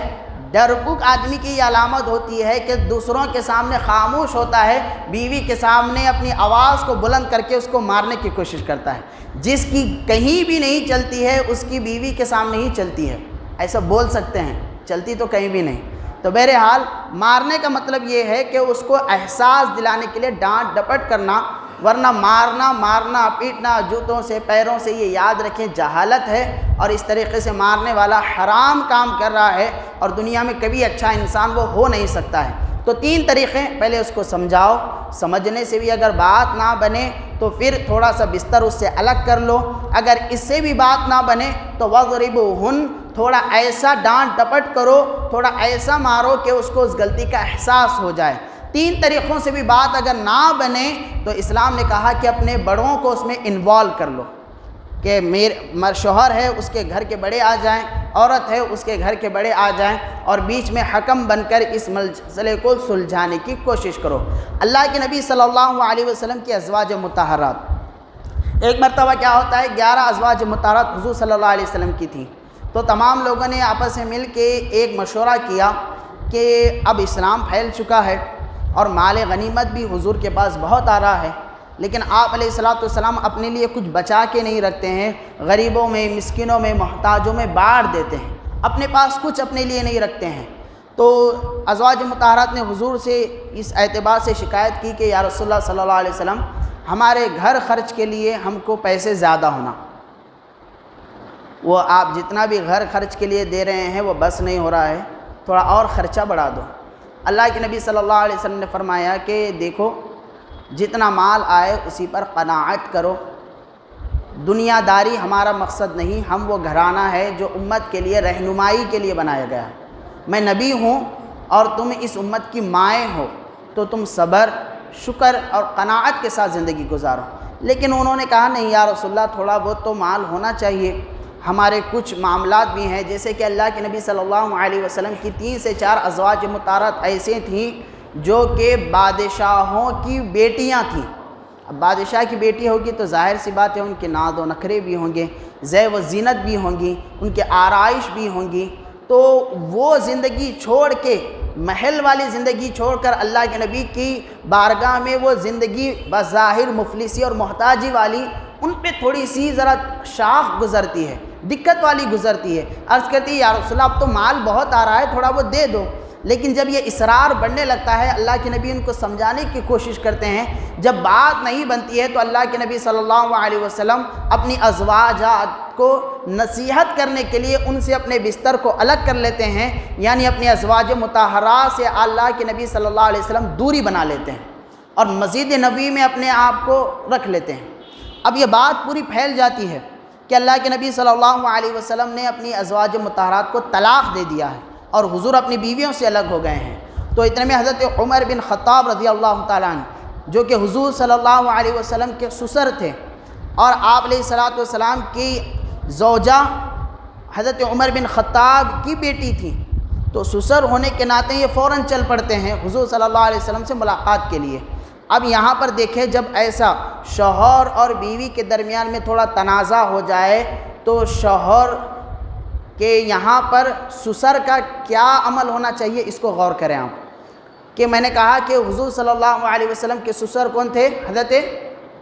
ڈرپوک آدمی کی یہ علامت ہوتی ہے کہ دوسروں کے سامنے خاموش ہوتا ہے، بیوی کے سامنے اپنی آواز کو بلند کر کے اس کو مارنے کی کوشش کرتا ہے۔ جس کی کہیں بھی نہیں چلتی ہے اس کی بیوی کے سامنے ہی چلتی ہے، ایسا بول سکتے ہیں، چلتی تو کہیں بھی نہیں۔ تو بہرحال مارنے کا مطلب یہ ہے کہ اس کو احساس دلانے کے لیے ڈانٹ ڈپٹ کرنا، ورنہ مارنا پیٹنا جوتوں سے پیروں سے، یہ یاد رکھیں جہالت ہے، اور اس طریقے سے مارنے والا حرام کام کر رہا ہے، اور دنیا میں کبھی اچھا انسان وہ ہو نہیں سکتا ہے۔ تو 3 طریقے، پہلے اس کو سمجھاؤ، سمجھنے سے بھی اگر بات نہ بنے تو پھر تھوڑا سا بستر اس سے الگ کر لو، اگر اس سے بھی بات نہ بنے تو وَضْرِبُوهُنَّ، تھوڑا ایسا ڈانٹ ڈپٹ کرو، تھوڑا ایسا مارو کہ اس کو اس غلطی کا احساس ہو جائے۔ 3 طریقوں سے بھی بات اگر نہ بنے تو اسلام نے کہا کہ اپنے بڑوں کو اس میں انوالو کر لو، کہ شوہر ہے اس کے گھر کے بڑے آ جائیں، عورت ہے اس کے گھر کے بڑے آ جائیں، اور بیچ میں حکم بن کر اس مسئلے کو سلجھانے کی کوشش کرو۔ اللہ کے نبی صلی اللہ علیہ وسلم کی ازواج مطہرات، ایک مرتبہ کیا ہوتا ہے، 11 ازواج مطہرات حضور صلی اللہ علیہ وسلم کی تھیں، تو تمام لوگوں نے آپس میں مل کے ایک مشورہ کیا کہ اب اسلام پھیل چکا ہے اور مال غنیمت بھی حضور کے پاس بہت آ رہا ہے، لیکن آپ علیہ السلام اپنے لیے کچھ بچا کے نہیں رکھتے ہیں، غریبوں میں، مسکینوں میں، محتاجوں میں بانٹ دیتے ہیں، اپنے پاس کچھ اپنے لیے نہیں رکھتے ہیں۔ تو ازواج مطہرات نے حضور سے اس اعتبار سے شکایت کی کہ یا رسول اللہ صلی اللہ علیہ وسلم، ہمارے گھر خرچ کے لیے ہم کو پیسے زیادہ ہونا، وہ آپ جتنا بھی گھر خرچ کے لیے دے رہے ہیں وہ بس نہیں ہو رہا ہے، تھوڑا اور خرچہ بڑھا دو۔ اللہ کے نبی صلی اللہ علیہ وسلم نے فرمایا کہ دیکھو، جتنا مال آئے اسی پر قناعت کرو، دنیا داری ہمارا مقصد نہیں، ہم وہ گھرانہ ہے جو امت کے لیے رہنمائی کے لیے بنایا گیا ہے۔ میں نبی ہوں اور تم اس امت کی مائیں ہو، تو تم صبر، شکر اور قناعت کے ساتھ زندگی گزارو۔ لیکن انہوں نے کہا نہیں یا رسول اللہ، تھوڑا بہت تو مال ہونا چاہیے، ہمارے کچھ معاملات بھی ہیں، جیسے کہ اللہ کے نبی صلی اللہ علیہ وسلم کی 3 سے 4 ازواج مطہرات ایسے تھیں جو کہ بادشاہوں کی بیٹیاں تھیں۔ اب بادشاہ کی بیٹی ہوگی تو ظاہر سی بات ہے ان کے ناز و نخرے بھی ہوں گے، زیب و زینت بھی ہوں گی، ان کے آرائش بھی ہوں گی، تو وہ زندگی چھوڑ کے، محل والی زندگی چھوڑ کر اللہ کے نبی کی بارگاہ میں وہ زندگی بظاہر مفلسی اور محتاجی والی، ان پہ تھوڑی سی ذرا شاخ گزرتی ہے، دقت والی گزرتی ہے۔ عرض کرتی ہے یا رسول اللہ اب تو مال بہت آ رہا ہے، تھوڑا وہ دے دو۔ لیکن جب یہ اصرار بڑھنے لگتا ہے، اللہ کے نبی ان کو سمجھانے کی کوشش کرتے ہیں، جب بات نہیں بنتی ہے تو اللہ کے نبی صلی اللہ علیہ وسلم اپنی ازواجات کو نصیحت کرنے کے لیے ان سے اپنے بستر کو الگ کر لیتے ہیں، یعنی اپنی ازواج مطہرات سے اللہ کے نبی صلی اللہ علیہ وسلم دوری بنا لیتے ہیں اور مسجد نبوی میں اپنے آپ کو رکھ لیتے ہیں۔ اب یہ بات پوری پھیل جاتی ہے کہ اللہ کے نبی صلی اللہ علیہ وسلم نے اپنی ازواج مطہرات کو طلاق دے دیا ہے اور حضور اپنی بیویوں سے الگ ہو گئے ہیں۔ تو اتنے میں حضرت عمر بن خطاب رضی اللہ تعالیٰ عنہ، جو کہ حضور صلی اللہ علیہ وسلم کے سسر تھے اور آپ علیہ السلام کی زوجہ حضرت عمر بن خطاب کی بیٹی تھی، تو سسر ہونے کے ناطے یہ فوراً چل پڑتے ہیں حضور صلی اللہ علیہ وسلم سے ملاقات کے لیے۔ اب یہاں پر دیکھیں، جب ایسا شوہر اور بیوی کے درمیان میں تھوڑا تنازع ہو جائے تو شوہر کہ یہاں پر سسر کا کیا عمل ہونا چاہیے، اس کو غور کریں آپ، کہ میں نے کہا کہ حضور صلی اللہ علیہ وسلم کے سسر کون تھے؟ حضرت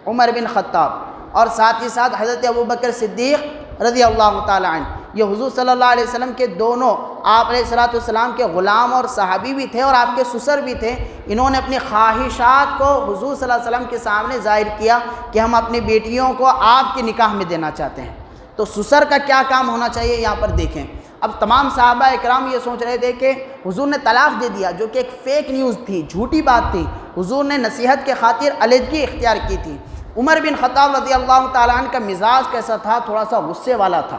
عمر بن خطاب، اور ساتھ ہی ساتھ حضرت ابوبکر صدیق رضی اللہ تعالیٰ عنہ۔ یہ حضور صلی اللہ علیہ وسلم کے دونوں، آپ علیہ السلام کے غلام اور صحابی بھی تھے اور آپ کے سسر بھی تھے۔ انہوں نے اپنی خواہشات کو حضور صلی اللہ علیہ وسلم کے سامنے ظاہر کیا کہ ہم اپنی بیٹیوں کو آپ کے نکاح میں دینا چاہتے ہیں۔ تو سسر کا کیا کام ہونا چاہیے یہاں پر دیکھیں۔ اب تمام صحابہ اکرام یہ سوچ رہے تھے کہ حضور نے طلاق دے دیا، جو کہ ایک فیک نیوز تھی، جھوٹی بات تھی، حضور نے نصیحت کے خاطر علیحدگی اختیار کی تھی۔ عمر بن خطاب رضی اللہ تعالیٰ عنہ کا مزاج کیسا تھا؟ تھوڑا سا غصے والا تھا،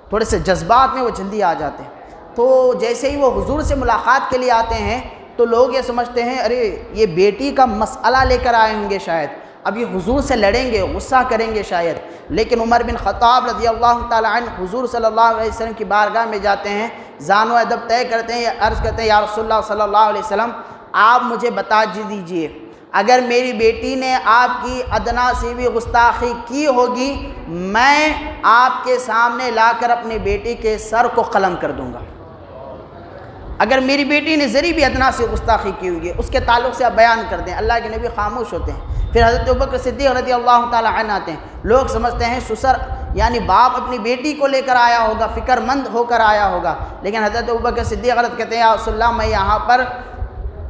تھوڑے سے جذبات میں وہ جلدی آ جاتے ہیں۔ تو جیسے ہی وہ حضور سے ملاقات کے لیے آتے ہیں تو لوگ یہ سمجھتے ہیں ارے یہ بیٹی کا مسئلہ لے کر آئے ہوں گے شاید، اب یہ حضور سے لڑیں گے، غصہ کریں گے شاید، لیکن عمر بن خطاب رضی اللہ تعالیٰ عنہ حضور صلی اللہ علیہ وسلم کی بارگاہ میں جاتے ہیں، ذان و ادب طے کرتے ہیں، عرض کرتے ہیں یا رسول اللہ صلی اللہ علیہ وسلم آپ مجھے بتا دیجئے اگر میری بیٹی نے آپ کی ادنا سی بھی گستاخی کی ہوگی، میں آپ کے سامنے لا کر اپنی بیٹی کے سر کو قلم کر دوں گا۔ اگر میری بیٹی نے ذری بھی ادنا سی گستاخی کی ہوگی اس کے تعلق سے آپ بیان کر دیں۔ اللہ کے نبی خاموش ہوتے ہیں۔ پھر حضرت ابوبکر صدیق رضی اللہ تعالیٰ عنہ آتے ہیں۔ لوگ سمجھتے ہیں سسر یعنی باپ اپنی بیٹی کو لے کر آیا ہوگا، فکر مند ہو کر آیا ہوگا، لیکن حضرت ابوبکر صدیق عرض کہتے ہیں یا رسول اللہ میں یہاں پر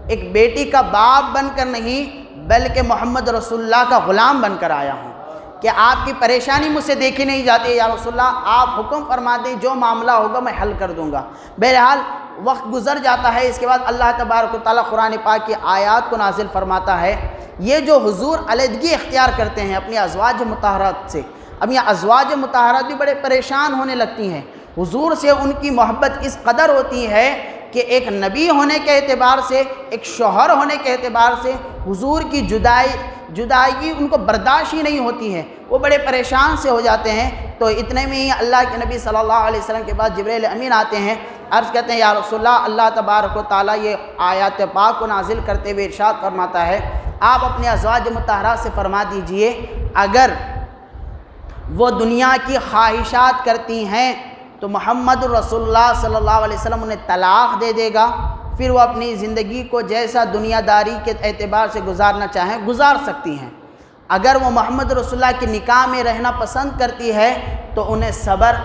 ایک بیٹی کا باپ بن کر نہیں بلکہ محمد رسول اللہ کا غلام بن کر آیا ہوں کہ آپ کی پریشانی مجھ سے دیکھی نہیں جاتی، یا رسول اللہ آپ حکم فرما دیں، جو معاملہ ہوگا میں حل کر دوں گا۔ بہرحال وقت گزر جاتا ہے، اس کے بعد اللہ تبارک و تعالیٰ قرآن پاک کی آیات کو نازل فرماتا ہے۔ یہ جو حضور علیحدگی اختیار کرتے ہیں اپنی ازواج مطہرات سے، اب یہ ازواج مطہرات بھی بڑے پریشان ہونے لگتی ہیں، حضور سے ان کی محبت اس قدر ہوتی ہے کہ ایک نبی ہونے کے اعتبار سے، ایک شوہر ہونے کے اعتبار سے حضور کی جدائی ان کو برداشت ہی نہیں ہوتی ہے، وہ بڑے پریشان سے ہو جاتے ہیں۔ تو اتنے میں ہی اللہ کے نبی صلی اللہ علیہ وسلم کے بعد جبرائیل امین آتے ہیں، عرض کرتے ہیں یا رسول اللہ اللہ تبارک و تعالیٰ یہ آیات پاک کو نازل کرتے ہوئے ارشاد فرماتا ہے آپ اپنے ازواج مطہرات سے فرما دیجئے اگر وہ دنیا کی خواہشات کرتی ہیں تو محمد رسول اللہ صلی اللہ علیہ وسلم انہیں طلاق دے دے گا، پھر وہ اپنی زندگی کو جیسا دنیا داری کے اعتبار سے گزارنا چاہیں گزار سکتی ہیں۔ اگر وہ محمد رسول اللہ کے نکاح میں رہنا پسند کرتی ہے تو انہیں صبر،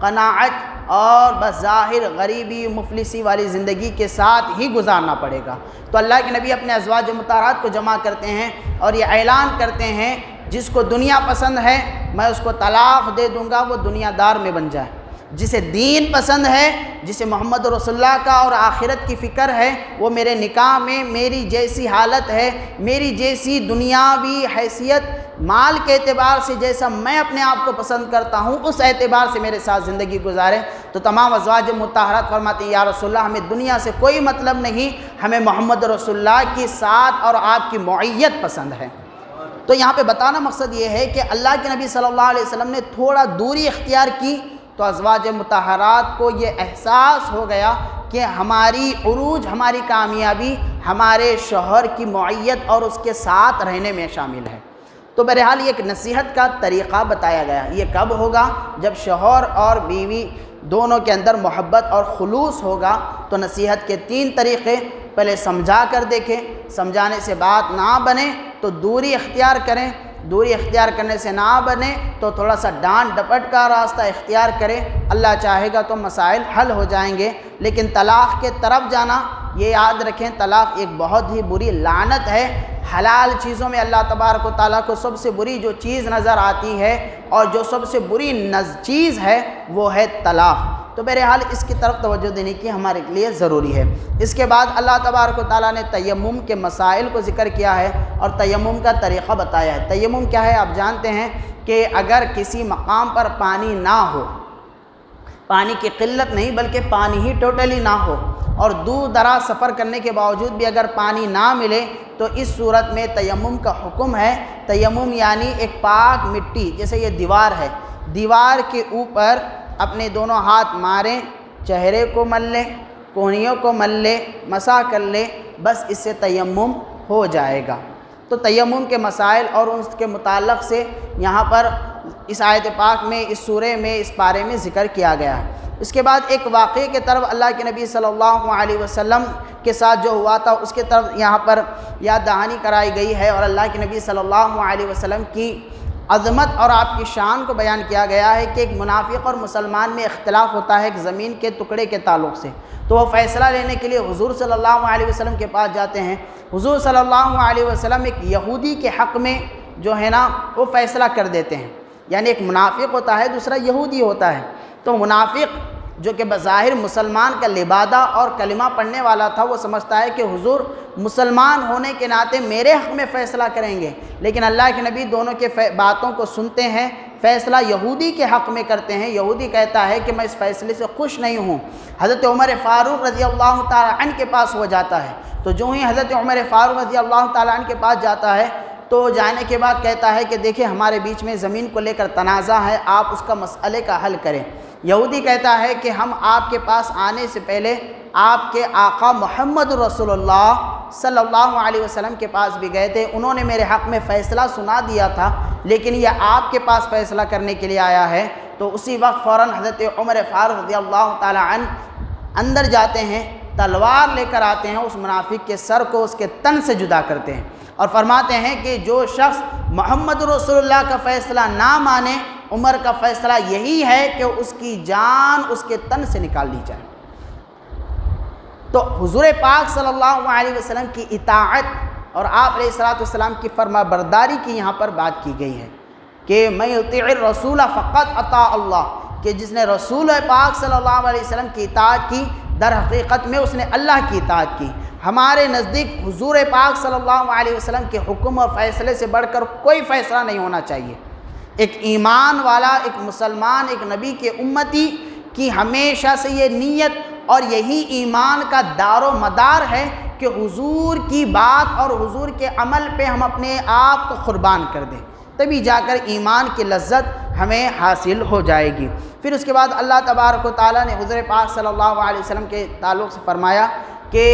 قناعت اور بظاہر غریبی مفلسی والی زندگی کے ساتھ ہی گزارنا پڑے گا۔ تو اللہ کے نبی اپنے ازواج مطہرات کو جمع کرتے ہیں اور یہ اعلان کرتے ہیں جس کو دنیا پسند ہے میں اس کو طلاق دے دوں گا، وہ دنیا دار میں بن جائے۔ جسے دین پسند ہے، جسے محمد رسول اللہ کا اور آخرت کی فکر ہے، وہ میرے نکاح میں میری جیسی حالت ہے، میری جیسی دنیاوی حیثیت مال کے اعتبار سے جیسا میں اپنے آپ کو پسند کرتا ہوں اس اعتبار سے میرے ساتھ زندگی گزارے۔ تو تمام ازواج مطہرات فرماتی ہیں یا رسول اللہ ہمیں دنیا سے کوئی مطلب نہیں، ہمیں محمد رسول اللہ کی ساتھ اور آپ کی معیت پسند ہے۔ تو یہاں پہ بتانا مقصد یہ ہے کہ اللہ کے نبی صلی اللہ علیہ وسلم نے تھوڑا دوری اختیار کی تو ازواج مطہرات کو یہ احساس ہو گیا کہ ہماری عروج، ہماری کامیابی ہمارے شوہر کی معیت اور اس کے ساتھ رہنے میں شامل ہے۔ تو بہرحال یہ ایک نصیحت کا طریقہ بتایا گیا۔ یہ کب ہوگا؟ جب شوہر اور بیوی دونوں کے اندر محبت اور خلوص ہوگا۔ تو نصیحت کے 3 طریقے، پہلے سمجھا کر دیکھیں، سمجھانے سے بات نہ بنے تو دوری اختیار کریں، دوری اختیار کرنے سے نہ بنے تو تھوڑا سا ڈانٹ ڈپٹ کا راستہ اختیار کریں، اللہ چاہے گا تو مسائل حل ہو جائیں گے۔ لیکن طلاق کے طرف جانا، یہ یاد رکھیں طلاق ایک بہت ہی بری لعنت ہے۔ حلال چیزوں میں اللہ تبارک و تعالیٰ کو سب سے بری جو چیز نظر آتی ہے اور جو سب سے بری چیز ہے وہ ہے طلاق۔ تو بہرحال اس کی طرف توجہ دینے کی ہمارے لیے ضروری ہے۔ اس کے بعد اللہ تبارک و تعالیٰ نے تیمم کے مسائل کو ذکر کیا ہے اور تیمم کا طریقہ بتایا ہے۔ تیمم کیا ہے؟ آپ جانتے ہیں کہ اگر کسی مقام پر پانی نہ ہو، پانی کی قلت نہیں بلکہ پانی ہی ٹوٹلی نہ ہو، اور دور دراز سفر کرنے کے باوجود بھی اگر پانی نہ ملے تو اس صورت میں تیمم کا حکم ہے۔ تیمم یعنی ایک پاک مٹی، جیسے یہ دیوار ہے، دیوار کے اوپر اپنے دونوں ہاتھ ماریں، چہرے کو مل لیں، کونیوں کو مل لیں، مسح کر لیں، بس اس سے تیمم ہو جائے گا۔ تو تیمم کے مسائل اور اس کے متعلق سے یہاں پر اس آیت پاک میں، اس سورہ میں، اس پارے میں ذکر کیا گیا ہے۔ اس کے بعد ایک واقعے کی طرف اللہ کے نبی صلی اللہ علیہ وسلم کے ساتھ جو ہوا تھا اس کے طرف یہاں پر یاد دہانی کرائی گئی ہے، اور اللہ کے نبی صلی اللہ علیہ وسلم کی عظمت اور آپ کی شان کو بیان کیا گیا ہے کہ ایک منافق اور مسلمان میں اختلاف ہوتا ہے ایک زمین کے ٹکڑے کے تعلق سے۔ تو وہ فیصلہ لینے کے لیے حضور صلی اللہ علیہ وسلم کے پاس جاتے ہیں۔ حضور صلی اللہ علیہ وسلم ایک یہودی کے حق میں جو ہے نا وہ فیصلہ کر دیتے ہیں، یعنی ایک منافق ہوتا ہے، دوسرا یہودی ہوتا ہے۔ تو منافق جو کہ بظاہر مسلمان کا لبادہ اور کلمہ پڑھنے والا تھا، وہ سمجھتا ہے کہ حضور مسلمان ہونے کے ناطے میرے حق میں فیصلہ کریں گے، لیکن اللہ کے نبی دونوں کے باتوں کو سنتے ہیں، فیصلہ یہودی کے حق میں کرتے ہیں۔ یہودی کہتا ہے کہ میں اس فیصلے سے خوش نہیں ہوں۔ حضرت عمر فاروق رضی اللہ تعالیٰ عنہ کے پاس وہ جاتا ہے، تو جو ہی حضرت عمر فاروق رضی اللہ تعالیٰ عنہ کے پاس جاتا ہے تو جانے کے بعد کہتا ہے کہ دیکھیں ہمارے بیچ میں زمین کو لے کر تنازع ہے، آپ اس کا مسئلے کا حل کریں۔ یہودی کہتا ہے کہ ہم آپ کے پاس آنے سے پہلے آپ کے آقا محمد رسول اللہ صلی اللہ علیہ وسلم کے پاس بھی گئے تھے، انہوں نے میرے حق میں فیصلہ سنا دیا تھا، لیکن یہ آپ کے پاس فیصلہ کرنے کے لیے آیا ہے۔ تو اسی وقت فوراً حضرت عمر فاروق رضی اللہ تعالی عنہ اندر جاتے ہیں، تلوار لے کر آتے ہیں، اس منافق کے سر کو اس کے تن سے جدا کرتے ہیں اور فرماتے ہیں کہ جو شخص محمد رسول اللہ کا فیصلہ نہ مانے، عمر کا فیصلہ یہی ہے کہ اس کی جان اس کے تن سے نکال لی جائے۔ تو حضور پاک صلی اللہ علیہ وسلم کی اطاعت اور آپ علیہ السلام کی فرما برداری کی یہاں پر بات کی گئی ہے کہ میں یطیع الرسول فقط اطاع اللہ، کہ جس نے رسول پاک صلی اللہ علیہ وسلم کی اطاعت کی در حقیقت میں اس نے اللہ کی اطاعت کی۔ ہمارے نزدیک حضور پاک صلی اللہ علیہ وسلم کے حکم اور فیصلے سے بڑھ کر کوئی فیصلہ نہیں ہونا چاہیے۔ ایک ایمان والا، ایک مسلمان، ایک نبی کے امتی کی ہمیشہ سے یہ نیت اور یہی ایمان کا دار و مدار ہے کہ حضور کی بات اور حضور کے عمل پہ ہم اپنے آپ کو قربان کر دیں، تبھی جا کر ایمان کی لذت ہمیں حاصل ہو جائے گی۔ پھر اس کے بعد اللہ تبارک و تعالیٰ نے حضور پاک صلی اللہ علیہ وسلم کے تعلق سے فرمایا کہ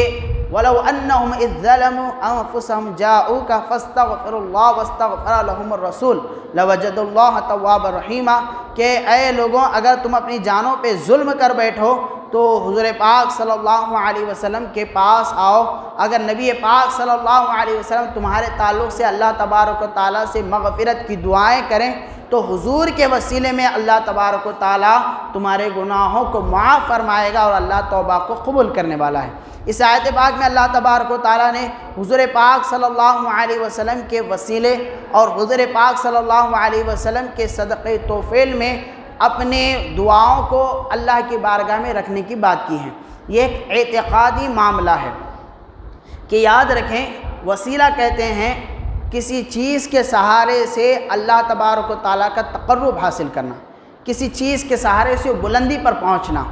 وَلَوْ أَنَّهُمْ إِذْ ظَلَمُوا أَنفُسَهُمْ جَاءُوكَ فَاسْتَغْفِرُوا اللَّهَ وَاسْتَغْفَرَ لَهُمُ الرَّسُولُ لَوَجَدُوا اللَّهَ تَوَّابًا رَحِيمًا، کہ اے لوگوں اگر تم اپنی جانوں پہ ظلم کر بیٹھو تو حضور پاک صلی اللہ علیہ وسلم کے پاس آؤ، اگر نبی پاک صلی اللہ علیہ وسلم تمہارے تعلق سے اللہ تبارک و تعالیٰ سے مغفرت کی دعائیں کریں تو حضور کے وسیلے میں اللہ تبارک و تعالیٰ تمہارے گناہوں کو معاف فرمائے گا اور اللہ توبہ کو قبول کرنے والا ہے۔ اس آیت پاک میں اللہ تبارک و تعالیٰ نے حضور پاک صلی اللہ علیہ وسلم کے وسیلے اور حضور پاک صلی اللہ علیہ وسلم کے صدقے توفیل میں اپنے دعاؤں کو اللہ کی بارگاہ میں رکھنے کی بات کی ہے۔ یہ ایک اعتقادی معاملہ ہے کہ یاد رکھیں، وسیلہ کہتے ہیں کسی چیز کے سہارے سے اللہ تبارک و تعالیٰ کا تقرب حاصل کرنا، کسی چیز کے سہارے سے بلندی پر پہنچنا۔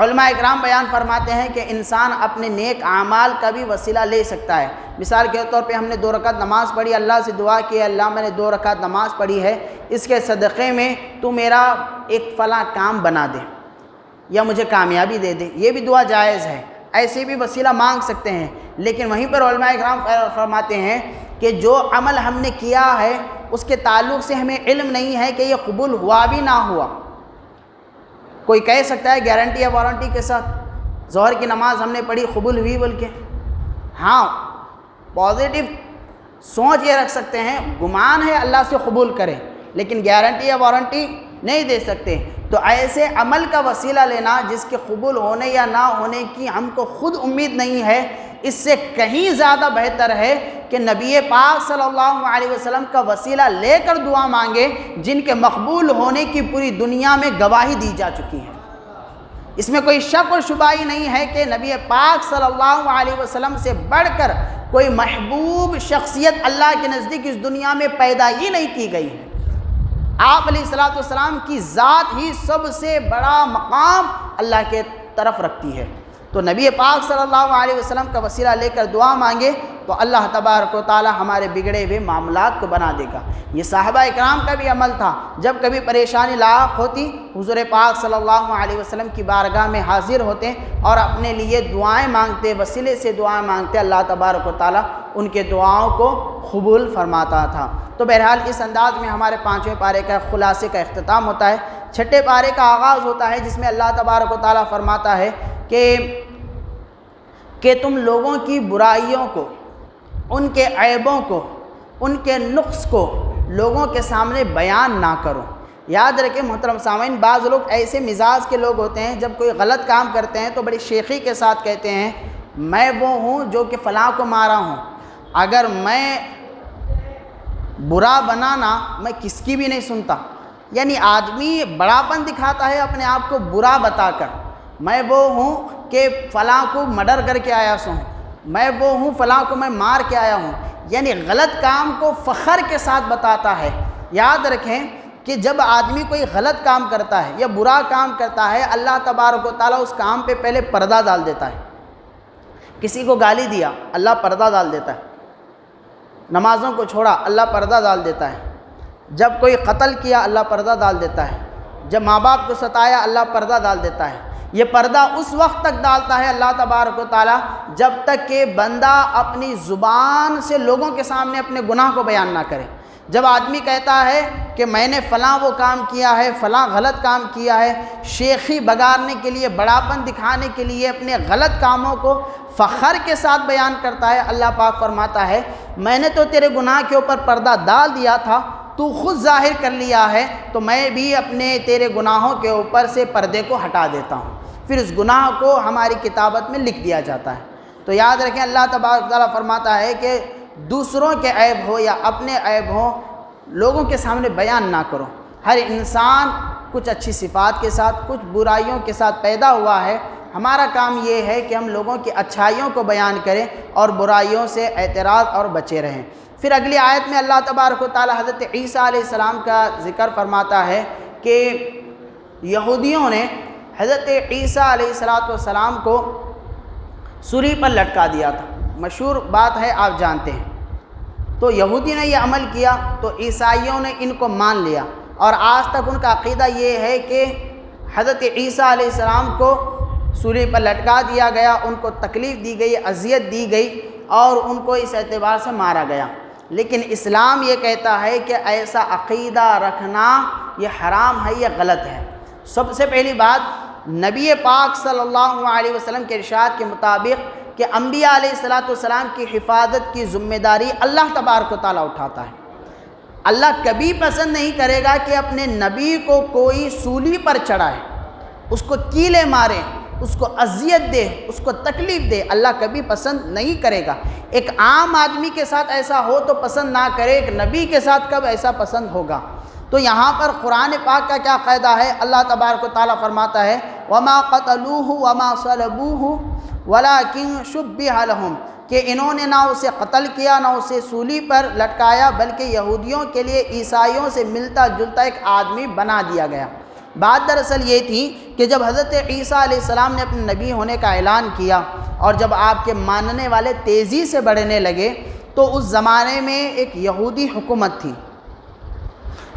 علماء اکرام بیان فرماتے ہیں کہ انسان اپنے نیک اعمال کا بھی وسیلہ لے سکتا ہے۔ مثال کے طور پہ ہم نے 2 رکعت نماز پڑھی، اللہ سے دعا کی اللہ میں نے 2 رکعت نماز پڑھی ہے، اس کے صدقے میں تو میرا ایک فلاں کام بنا دے یا مجھے کامیابی دے دے، یہ بھی دعا جائز ہے، ایسے بھی وسیلہ مانگ سکتے ہیں۔ لیکن وہیں پر علماء اکرام فرماتے ہیں کہ جو عمل ہم نے کیا ہے اس کے تعلق سے ہمیں علم نہیں ہے کہ یہ قبول ہوا بھی نہ ہوا۔ کوئی کہہ سکتا ہے گارنٹی یا وارنٹی کے ساتھ ظہر کی نماز ہم نے پڑھی قبول ہوئی، بول کے ہاں پازیٹیو سوچ یہ رکھ سکتے ہیں، گمان ہے اللہ سے قبول کرے، لیکن گارنٹی یا وارنٹی نہیں دے سکتے۔ تو ایسے عمل کا وسیلہ لینا جس کے قبول ہونے یا نہ ہونے کی ہم کو خود امید نہیں ہے، اس سے کہیں زیادہ بہتر ہے کہ نبی پاک صلی اللہ علیہ وسلم کا وسیلہ لے کر دعا مانگے جن کے مقبول ہونے کی پوری دنیا میں گواہی دی جا چکی ہے۔ اس میں کوئی شک و شبہ ہی نہیں ہے کہ نبی پاک صلی اللہ علیہ وسلم سے بڑھ کر کوئی محبوب شخصیت اللہ کے نزدیک اس دنیا میں پیدا ہی نہیں کی گئی ہے۔ آپ علیہ السلام کی ذات ہی سب سے بڑا مقام اللہ کے طرف رکھتی ہے۔ تو نبی پاک صلی اللہ علیہ وسلم کا وسیلہ لے کر دعا مانگے تو اللہ تبارک و تعالی ہمارے بگڑے ہوئے معاملات کو بنا دے گا۔ یہ صحابہ اکرام کا بھی عمل تھا، جب کبھی پریشانی لاحق ہوتی حضور پاک صلی اللہ علیہ وسلم کی بارگاہ میں حاضر ہوتے اور اپنے لیے دعائیں مانگتے، وسیلے سے دعائیں مانگتے، اللہ تبارک و تعالی ان کے دعاؤں کو قبول فرماتا تھا۔ تو بہرحال اس انداز میں ہمارے 5ویں پارے کا خلاصے کا اختتام ہوتا ہے۔ 6 پارے کا آغاز ہوتا ہے جس میں اللہ تبارک و تعالی فرماتا ہے کہ تم لوگوں کی برائیوں کو، ان کے عیبوں کو، ان کے نقص کو لوگوں کے سامنے بیان نہ کرو۔ یاد رکھیں محترم سامعین، بعض لوگ ایسے مزاج کے لوگ ہوتے ہیں جب کوئی غلط کام کرتے ہیں تو بڑی شیخی کے ساتھ کہتے ہیں میں وہ ہوں جو کہ فلاں کو مارا ہوں، اگر میں برا بنانا میں کس کی بھی نہیں سنتا۔ یعنی آدمی بڑاپن دکھاتا ہے اپنے آپ کو برا بتا کر، میں وہ ہوں کہ فلاں کو مرڈر کر کے آیا سوں، میں وہ ہوں فلاں کو میں مار کے آیا ہوں، یعنی غلط کام کو فخر کے ساتھ بتاتا ہے۔ یاد رکھیں کہ جب آدمی کوئی غلط کام کرتا ہے یا برا کام کرتا ہے، اللہ تبارک و تعالیٰ اس کام پہ پہلے پردہ ڈال دیتا ہے۔ کسی کو گالی دیا، اللہ پردہ ڈال دیتا ہے، نمازوں کو چھوڑا اللہ پردہ ڈال دیتا ہے، جب کوئی قتل کیا اللہ پردہ ڈال دیتا ہے، جب ماں باپ کو ستایا اللہ پردہ ڈال دیتا ہے۔ یہ پردہ اس وقت تک ڈالتا ہے اللہ تبارک و تعالیٰ جب تک کہ بندہ اپنی زبان سے لوگوں کے سامنے اپنے گناہ کو بیان نہ کرے۔ جب آدمی کہتا ہے کہ میں نے فلاں وہ کام کیا ہے، فلاں غلط کام کیا ہے، شیخی بگارنے کے لیے، بڑاپن دکھانے کے لیے اپنے غلط کاموں کو فخر کے ساتھ بیان کرتا ہے، اللہ پاک فرماتا ہے میں نے تو تیرے گناہ کے اوپر پردہ ڈال دیا تھا، تو خود ظاہر کر لیا ہے، تو میں بھی اپنے تیرے گناہوں کے اوپر سے پردے کو ہٹا دیتا ہوں، پھر اس گناہ کو ہماری کتابت میں لکھ دیا جاتا ہے۔ تو یاد رکھیں اللہ تبارک و تعالیٰ فرماتا ہے کہ دوسروں کے عیب ہو یا اپنے عیب ہو لوگوں کے سامنے بیان نہ کرو۔ ہر انسان کچھ اچھی صفات کے ساتھ کچھ برائیوں کے ساتھ پیدا ہوا ہے، ہمارا کام یہ ہے کہ ہم لوگوں کی اچھائیوں کو بیان کریں اور برائیوں سے اعتراض اور بچے رہیں۔ پھر اگلی آیت میں اللہ تبارک و تعالیٰ حضرت عیسیٰ علیہ السلام کا ذکر فرماتا ہے کہ یہودیوں نے حضرت عیسیٰ علیہ السلام کو سولی پر لٹکا دیا تھا، مشہور بات ہے آپ جانتے ہیں۔ تو یہودی نے یہ عمل کیا تو عیسائیوں نے ان کو مان لیا، اور آج تک ان کا عقیدہ یہ ہے کہ حضرت عیسیٰ علیہ السلام کو سولی پر لٹکا دیا گیا، ان کو تکلیف دی گئی، اذیت دی گئی اور ان کو اس اعتبار سے مارا گیا۔ لیکن اسلام یہ کہتا ہے کہ ایسا عقیدہ رکھنا یہ حرام ہے، یہ غلط ہے۔ سب سے پہلی بات نبی پاک صلی اللہ علیہ وسلم کے ارشاد کے مطابق کہ انبیاء علیہ السلام کی حفاظت کی ذمہ داری اللہ تبارک و تعالیٰ اٹھاتا ہے۔ اللہ کبھی پسند نہیں کرے گا کہ اپنے نبی کو کوئی سولی پر چڑھائے، اس کو کیلیں مارے، اس کو اذیت دے، اس کو تکلیف دے، اللہ کبھی پسند نہیں کرے گا۔ ایک عام آدمی کے ساتھ ایسا ہو تو پسند نہ کرے، ایک نبی کے ساتھ کب ایسا پسند ہوگا؟ تو یہاں پر قرآن پاک کا کیا قاعدہ ہے؟ اللہ تبارک و تعالیٰ فرماتا ہے وَمَا قَتَلُوهُ وَمَا صَلَبُوهُ وَلَكِنْ شُبِّهَ لَهُمْ، کہ انہوں نے نہ اسے قتل کیا نہ اسے سولی پر لٹکایا، بلکہ یہودیوں کے لیے عیسائیوں سے ملتا جلتا ایک آدمی بنا دیا گیا۔ بات دراصل یہ تھی کہ جب حضرت عیسیٰ علیہ السلام نے اپنے نبی ہونے کا اعلان کیا اور جب آپ کے ماننے والے تیزی سے بڑھنے لگے تو اس زمانے میں ایک یہودی حکومت تھی۔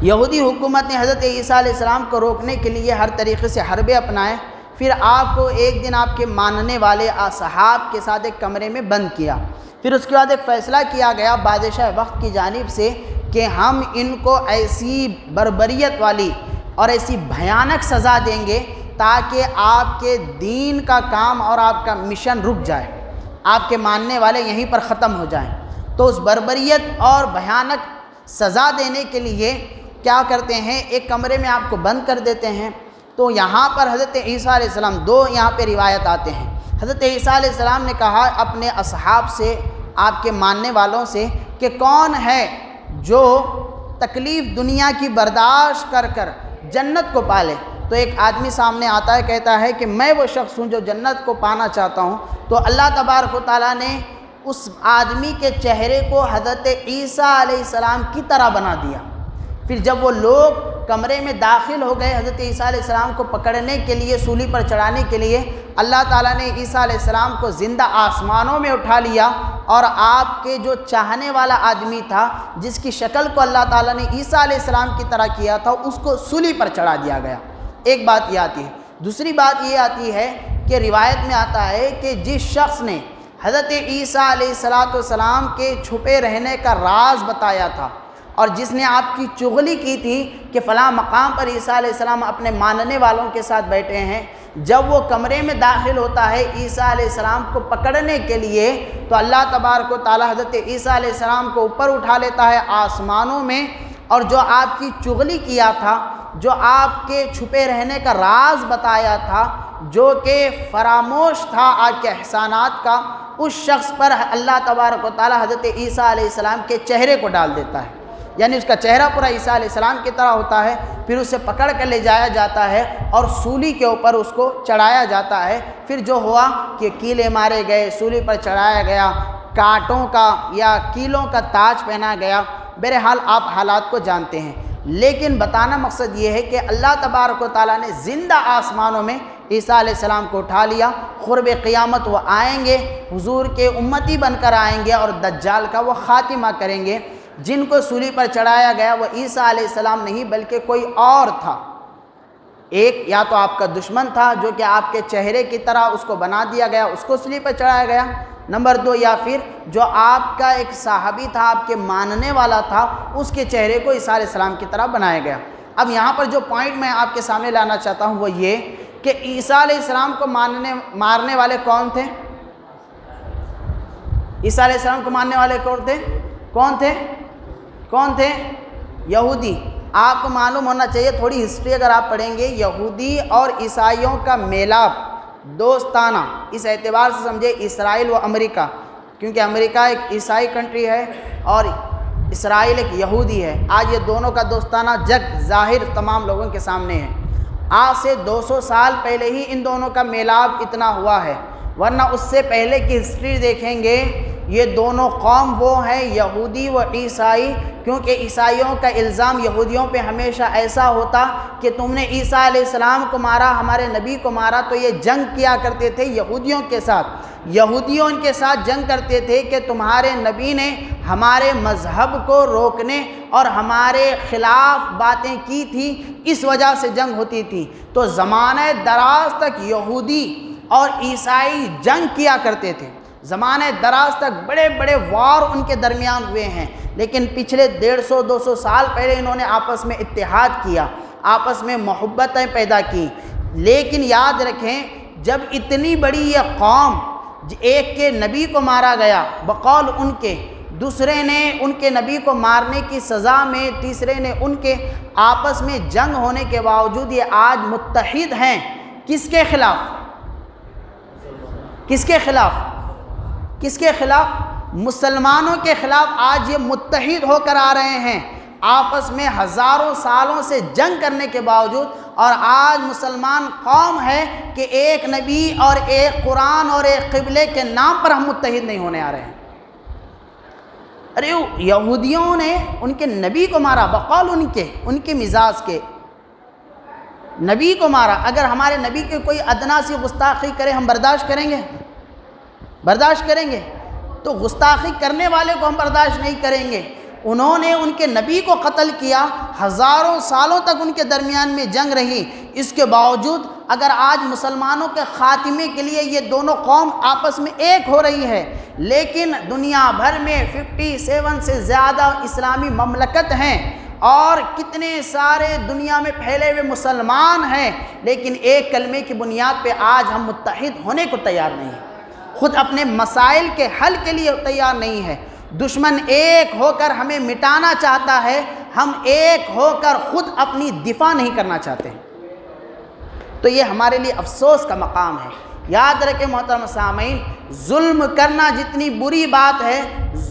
یہودی حکومت نے حضرت عیسیٰ علیہ السلام کو روکنے کے لیے ہر طریقے سے حربے اپنائے۔ پھر آپ کو ایک دن آپ کے ماننے والے اصحاب کے ساتھ ایک کمرے میں بند کیا۔ پھر اس کے بعد ایک فیصلہ کیا گیا بادشاہ وقت کی جانب سے کہ ہم ان کو ایسی بربریت والی اور ایسی بھیانک سزا دیں گے تاکہ آپ کے دین کا کام اور آپ کا مشن رک جائے، آپ کے ماننے والے یہیں پر ختم ہو جائیں۔ تو اس بربریت اور بھیانک سزا دینے کے لیے کیا کرتے ہیں، ایک کمرے میں آپ کو بند کر دیتے ہیں۔ تو یہاں پر حضرت عیسیٰ علیہ السلام دو یہاں پہ روایت آتے ہیں۔ حضرت عیسیٰ علیہ السلام نے کہا اپنے اصحاب سے، آپ کے ماننے والوں سے کہ کون ہے جو تکلیف دنیا کی برداشت کر کر جنت کو پالے؟ تو ایک آدمی سامنے آتا ہے، کہتا ہے کہ میں وہ شخص ہوں جو جنت کو پانا چاہتا ہوں۔ تو اللہ تبارک و تعالیٰ نے اس آدمی کے چہرے کو حضرت عیسیٰ علیہ السلام کی طرح بنا دیا۔ پھر جب وہ لوگ کمرے میں داخل ہو گئے حضرت عیسیٰ علیہ السلام کو پکڑنے کے لیے، سولی پر چڑھانے کے لیے، اللہ تعالیٰ نے عیسیٰ علیہ السلام کو زندہ آسمانوں میں اٹھا لیا، اور آپ کے جو چاہنے والا آدمی تھا جس کی شکل کو اللہ تعالیٰ نے عیسیٰ علیہ السلام کی طرح کیا تھا، اس کو سولی پر چڑھا دیا گیا۔ ایک بات یہ آتی ہے۔ دوسری بات یہ آتی ہے کہ روایت میں آتا ہے کہ جس شخص نے حضرت عیسیٰ علیہ السلام کے چھپے رہنے کا راز بتایا تھا اور جس نے آپ کی چغلی کی تھی کہ فلاں مقام پر عیسیٰ علیہ السلام اپنے ماننے والوں کے ساتھ بیٹھے ہیں، جب وہ کمرے میں داخل ہوتا ہے عیسیٰ علیہ السلام کو پکڑنے کے لیے تو اللہ تبارک و تعالیٰ حضرت عیسیٰ علیہ السلام کو اوپر اٹھا لیتا ہے آسمانوں میں، اور جو آپ کی چغلی کیا تھا، جو آپ کے چھپے رہنے کا راز بتایا تھا، جو کہ فراموش تھا آپ کے احسانات کا، اس شخص پر اللہ تبارک و تعالیٰ حضرت عیسیٰ علیہ السلام کے چہرے کو ڈال دیتا ہے، یعنی اس کا چہرہ پورا عیسیٰ علیہ السلام کی طرح ہوتا ہے۔ پھر اسے پکڑ کر لے جایا جاتا ہے اور سولی کے اوپر اس کو چڑھایا جاتا ہے۔ پھر جو ہوا کہ کیلے مارے گئے، سولی پر چڑھایا گیا، کانٹوں کا یا کیلوں کا تاج پہنا گیا۔ بہرحال آپ حالات کو جانتے ہیں۔ لیکن بتانا مقصد یہ ہے کہ اللہ تبارک و تعالیٰ نے زندہ آسمانوں میں عیسیٰ علیہ السلام کو اٹھا لیا۔ قرب قیامت وہ آئیں گے، حضور کے امتی بن کر آئیں گے اور دجال کا وہ خاتمہ کریں گے۔ جن کو سولی پر چڑھایا گیا وہ عیسیٰ علیہ السلام نہیں بلکہ کوئی اور تھا۔ ایک یا تو آپ کا دشمن تھا جو کہ آپ کے چہرے کی طرح اس کو بنا دیا گیا، اس کو سولی پر چڑھایا گیا۔ نمبر 2، یا پھر جو آپ کا ایک صحابی تھا، آپ کے ماننے والا تھا، اس کے چہرے کو عیسیٰ علیہ السلام کی طرح بنایا گیا۔ اب یہاں پر جو پوائنٹ میں آپ کے سامنے لانا چاہتا ہوں وہ یہ کہ عیسیٰ علیہ السلام کو مارنے والے کون تھے؟ عیسیٰ علیہ السلام کو ماننے والے کون تھے؟ یہودی۔ آپ کو معلوم ہونا چاہیے، تھوڑی ہسٹری اگر آپ پڑھیں گے، یہودی اور عیسائیوں کا میلاپ دوستانہ، اس اعتبار سے سمجھے اسرائیل و امریکہ، کیونکہ امریکہ ایک عیسائی کنٹری ہے اور اسرائیل ایک یہودی ہے۔ آج یہ دونوں کا دوستانہ جگ ظاہر تمام لوگوں کے سامنے ہے۔ آج سے 200 سال پہلے ہی ان دونوں کا میلاپ اتنا ہوا ہے، ورنہ اس سے پہلے کی ہسٹری دیکھیں گے یہ دونوں قوم وہ ہیں یہودی و عیسائی، کیونکہ عیسائیوں کا الزام یہودیوں پہ ہمیشہ ایسا ہوتا کہ تم نے عیسیٰ علیہ السلام کو مارا، ہمارے نبی کو مارا، تو یہ جنگ کیا کرتے تھے یہودیوں کے ساتھ۔ یہودیوں ان کے ساتھ جنگ کرتے تھے کہ تمہارے نبی نے ہمارے مذہب کو روکنے اور ہمارے خلاف باتیں کی تھی، اس وجہ سے جنگ ہوتی تھی۔ تو زمانہ دراز تک یہودی اور عیسائی جنگ کیا کرتے تھے، زمانہ دراز تک بڑے بڑے وار ان کے درمیان ہوئے ہیں، لیکن پچھلے 150-200 سال پہلے انہوں نے آپس میں اتحاد کیا، آپس میں محبتیں پیدا کی۔ لیکن یاد رکھیں، جب اتنی بڑی یہ قوم، ایک کے نبی کو مارا گیا بقول ان کے، دوسرے نے ان کے نبی کو مارنے کی سزا میں، تیسرے نے ان کے آپس میں جنگ ہونے کے باوجود یہ آج متحد ہیں۔ کس کے خلاف؟ کس کے خلاف؟ مسلمانوں کے خلاف آج یہ متحد ہو کر آ رہے ہیں، آپس میں ہزاروں سالوں سے جنگ کرنے کے باوجود، اور آج مسلمان قوم ہے کہ ایک نبی اور ایک قرآن اور ایک قبلے کے نام پر ہم متحد نہیں ہونے آ رہے ہیں۔ ارے یہودیوں نے ان کے نبی کو مارا بقول ان کے مزاج کے نبی کو مارا۔ اگر ہمارے نبی کے کوئی ادنا سی گستاخی کرے ہم برداشت کریں گے؟ تو گستاخی کرنے والے کو ہم برداشت نہیں کریں گے۔ انہوں نے ان کے نبی کو قتل کیا، ہزاروں سالوں تک ان کے درمیان میں جنگ رہی، اس کے باوجود اگر آج مسلمانوں کے خاتمے کے لیے یہ دونوں قوم آپس میں ایک ہو رہی ہے، لیکن دنیا بھر میں 57 سے زیادہ اسلامی مملکت ہیں اور کتنے سارے دنیا میں پھیلے ہوئے مسلمان ہیں، لیکن ایک کلمے کی بنیاد پہ آج ہم متحد ہونے کو تیار نہیں ہیں، خود اپنے مسائل کے حل کے لیے تیار نہیں ہے۔ دشمن ایک ہو کر ہمیں مٹانا چاہتا ہے، ہم ایک ہو کر خود اپنی دفاع نہیں کرنا چاہتے، تو یہ ہمارے لیے افسوس کا مقام ہے۔ یاد رکھیں محترم سامعین، ظلم کرنا جتنی بری بات ہے،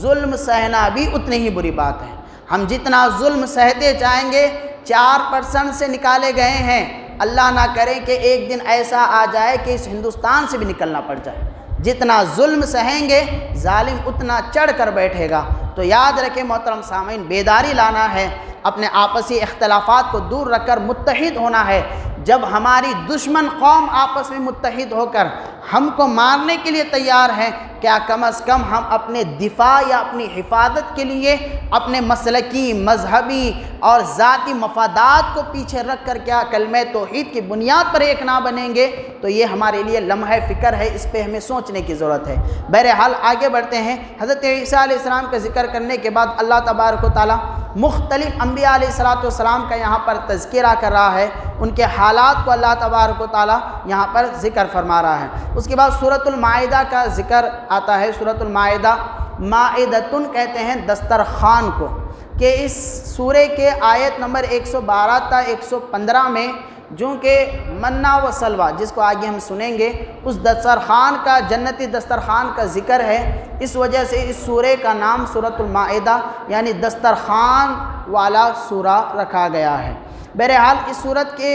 ظلم سہنا بھی اتنی ہی بری بات ہے۔ ہم جتنا ظلم سہتے جائیں گے، 4% سے نکالے گئے ہیں، اللہ نہ کرے کہ ایک دن ایسا آ جائے کہ اس ہندوستان سے بھی نکلنا پڑ جائے۔ جتنا ظلم سہیں گے ظالم اتنا چڑھ کر بیٹھے گا۔ تو یاد رکھیں محترم سامعین، بیداری لانا ہے، اپنے آپسی اختلافات کو دور رکھ کر متحد ہونا ہے۔ جب ہماری دشمن قوم آپس میں متحد ہو کر ہم کو مارنے کے لیے تیار ہیں، کیا کم از کم ہم اپنے دفاع یا اپنی حفاظت کے لیے اپنے مسلکی، مذہبی اور ذاتی مفادات کو پیچھے رکھ کر کیا کلمہ توحید کی بنیاد پر ایک نہ بنیں گے؟ تو یہ ہمارے لیے لمحہ فکر ہے، اس پہ ہمیں سوچنے کی ضرورت ہے۔ بہرحال آگے بڑھتے ہیں۔ حضرت عیسیٰ علیہ السلام کا ذکر کرنے کے بعد اللہ تبارک و تعالیٰ مختلف انبیاء علیہ السلام کا یہاں پر تذکرہ کر رہا ہے، ان کے حالات کو اللہ تبارک و تعالیٰ یہاں پر ذکر فرما رہا ہے۔ اس کے بعد سورۃ المائدہ کا ذکر آتا ہے۔ سورۃ المائدہ، مائدۃن کہتے ہیں دسترخوان کو، کہ اس سورے کے آیت نمبر 112 تا 115 میں جو کہ منا و سلوہ، جس کو آگے ہم سنیں گے، اس دسترخوان کا، جنتی دسترخوان کا ذکر ہے۔ اس وجہ سے اس سورے کا نام سورۃ المائدہ یعنی دسترخوان والا سورہ رکھا گیا ہے۔ بہرحال اس سورت کے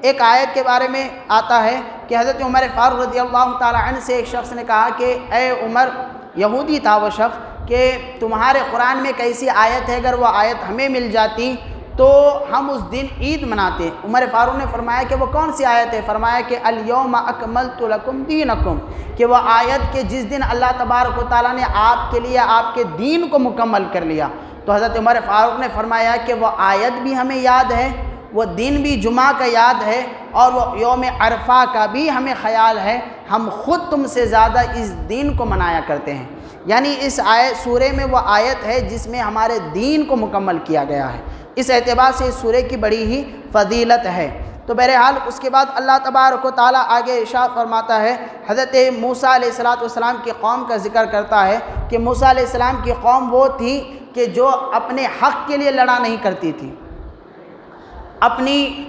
ایک آیت کے بارے میں آتا ہے کہ حضرت عمر فاروق رضی اللہ تعالیٰ عنہ سے ایک شخص نے کہا کہ اے عمر، یہودی تھا وہ شخص، کہ تمہارے قرآن میں ایک ایسی آیت ہے، اگر وہ آیت ہمیں مل جاتی تو ہم اس دن عید مناتے ہیں۔ عمر فاروق نے فرمایا کہ وہ کون سی آیت ہے؟ فرمایا کہ الیوم اکملت لکم دینکم، کہ وہ آیت کہ جس دن اللہ تبارک و تعالیٰ نے آپ کے لیے آپ کے دین کو مکمل کر لیا۔ تو حضرت عمر فاروق نے فرمایا کہ وہ آیت بھی ہمیں یاد ہے، وہ دن بھی جمعہ کا یاد ہے، اور وہ یوم عرفہ کا بھی ہمیں خیال ہے، ہم خود تم سے زیادہ اس دین کو منایا کرتے ہیں۔ یعنی اس سورہ میں وہ آیت ہے جس میں ہمارے دین کو مکمل کیا گیا ہے، اس اعتبار سے اس سورہ کی بڑی ہی فضیلت ہے۔ تو بہرحال اس کے بعد اللہ تبارک و تعالیٰ آگے ارشاد فرماتا ہے، حضرت موسیٰ علیہ السلام کی قوم کا ذکر کرتا ہے کہ موسیٰ علیہ السلام کی قوم وہ تھی کہ جو اپنے حق کے لیے لڑا نہیں کرتی تھی، اپنی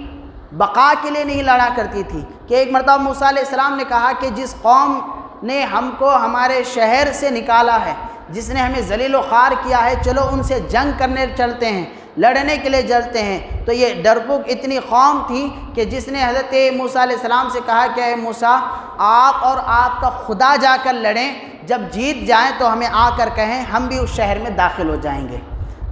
بقا کے لیے نہیں لڑا کرتی تھی۔ کہ ایک مرتبہ موسیٰ علیہ السلام نے کہا کہ جس قوم نے ہم کو ہمارے شہر سے نکالا ہے، جس نے ہمیں ذلیل و خوار کیا ہے، چلو ان سے جنگ کرنے چلتے ہیں، لڑنے کے لیے چلتے ہیں۔ تو یہ ڈرپوک اتنی قوم تھی کہ جس نے حضرت موسیٰ علیہ السلام سے کہا کہ اے موسیٰ، آپ اور آپ کا خدا جا کر لڑیں، جب جیت جائیں تو ہمیں آ کر کہیں، ہم بھی اس شہر میں داخل ہو جائیں گے۔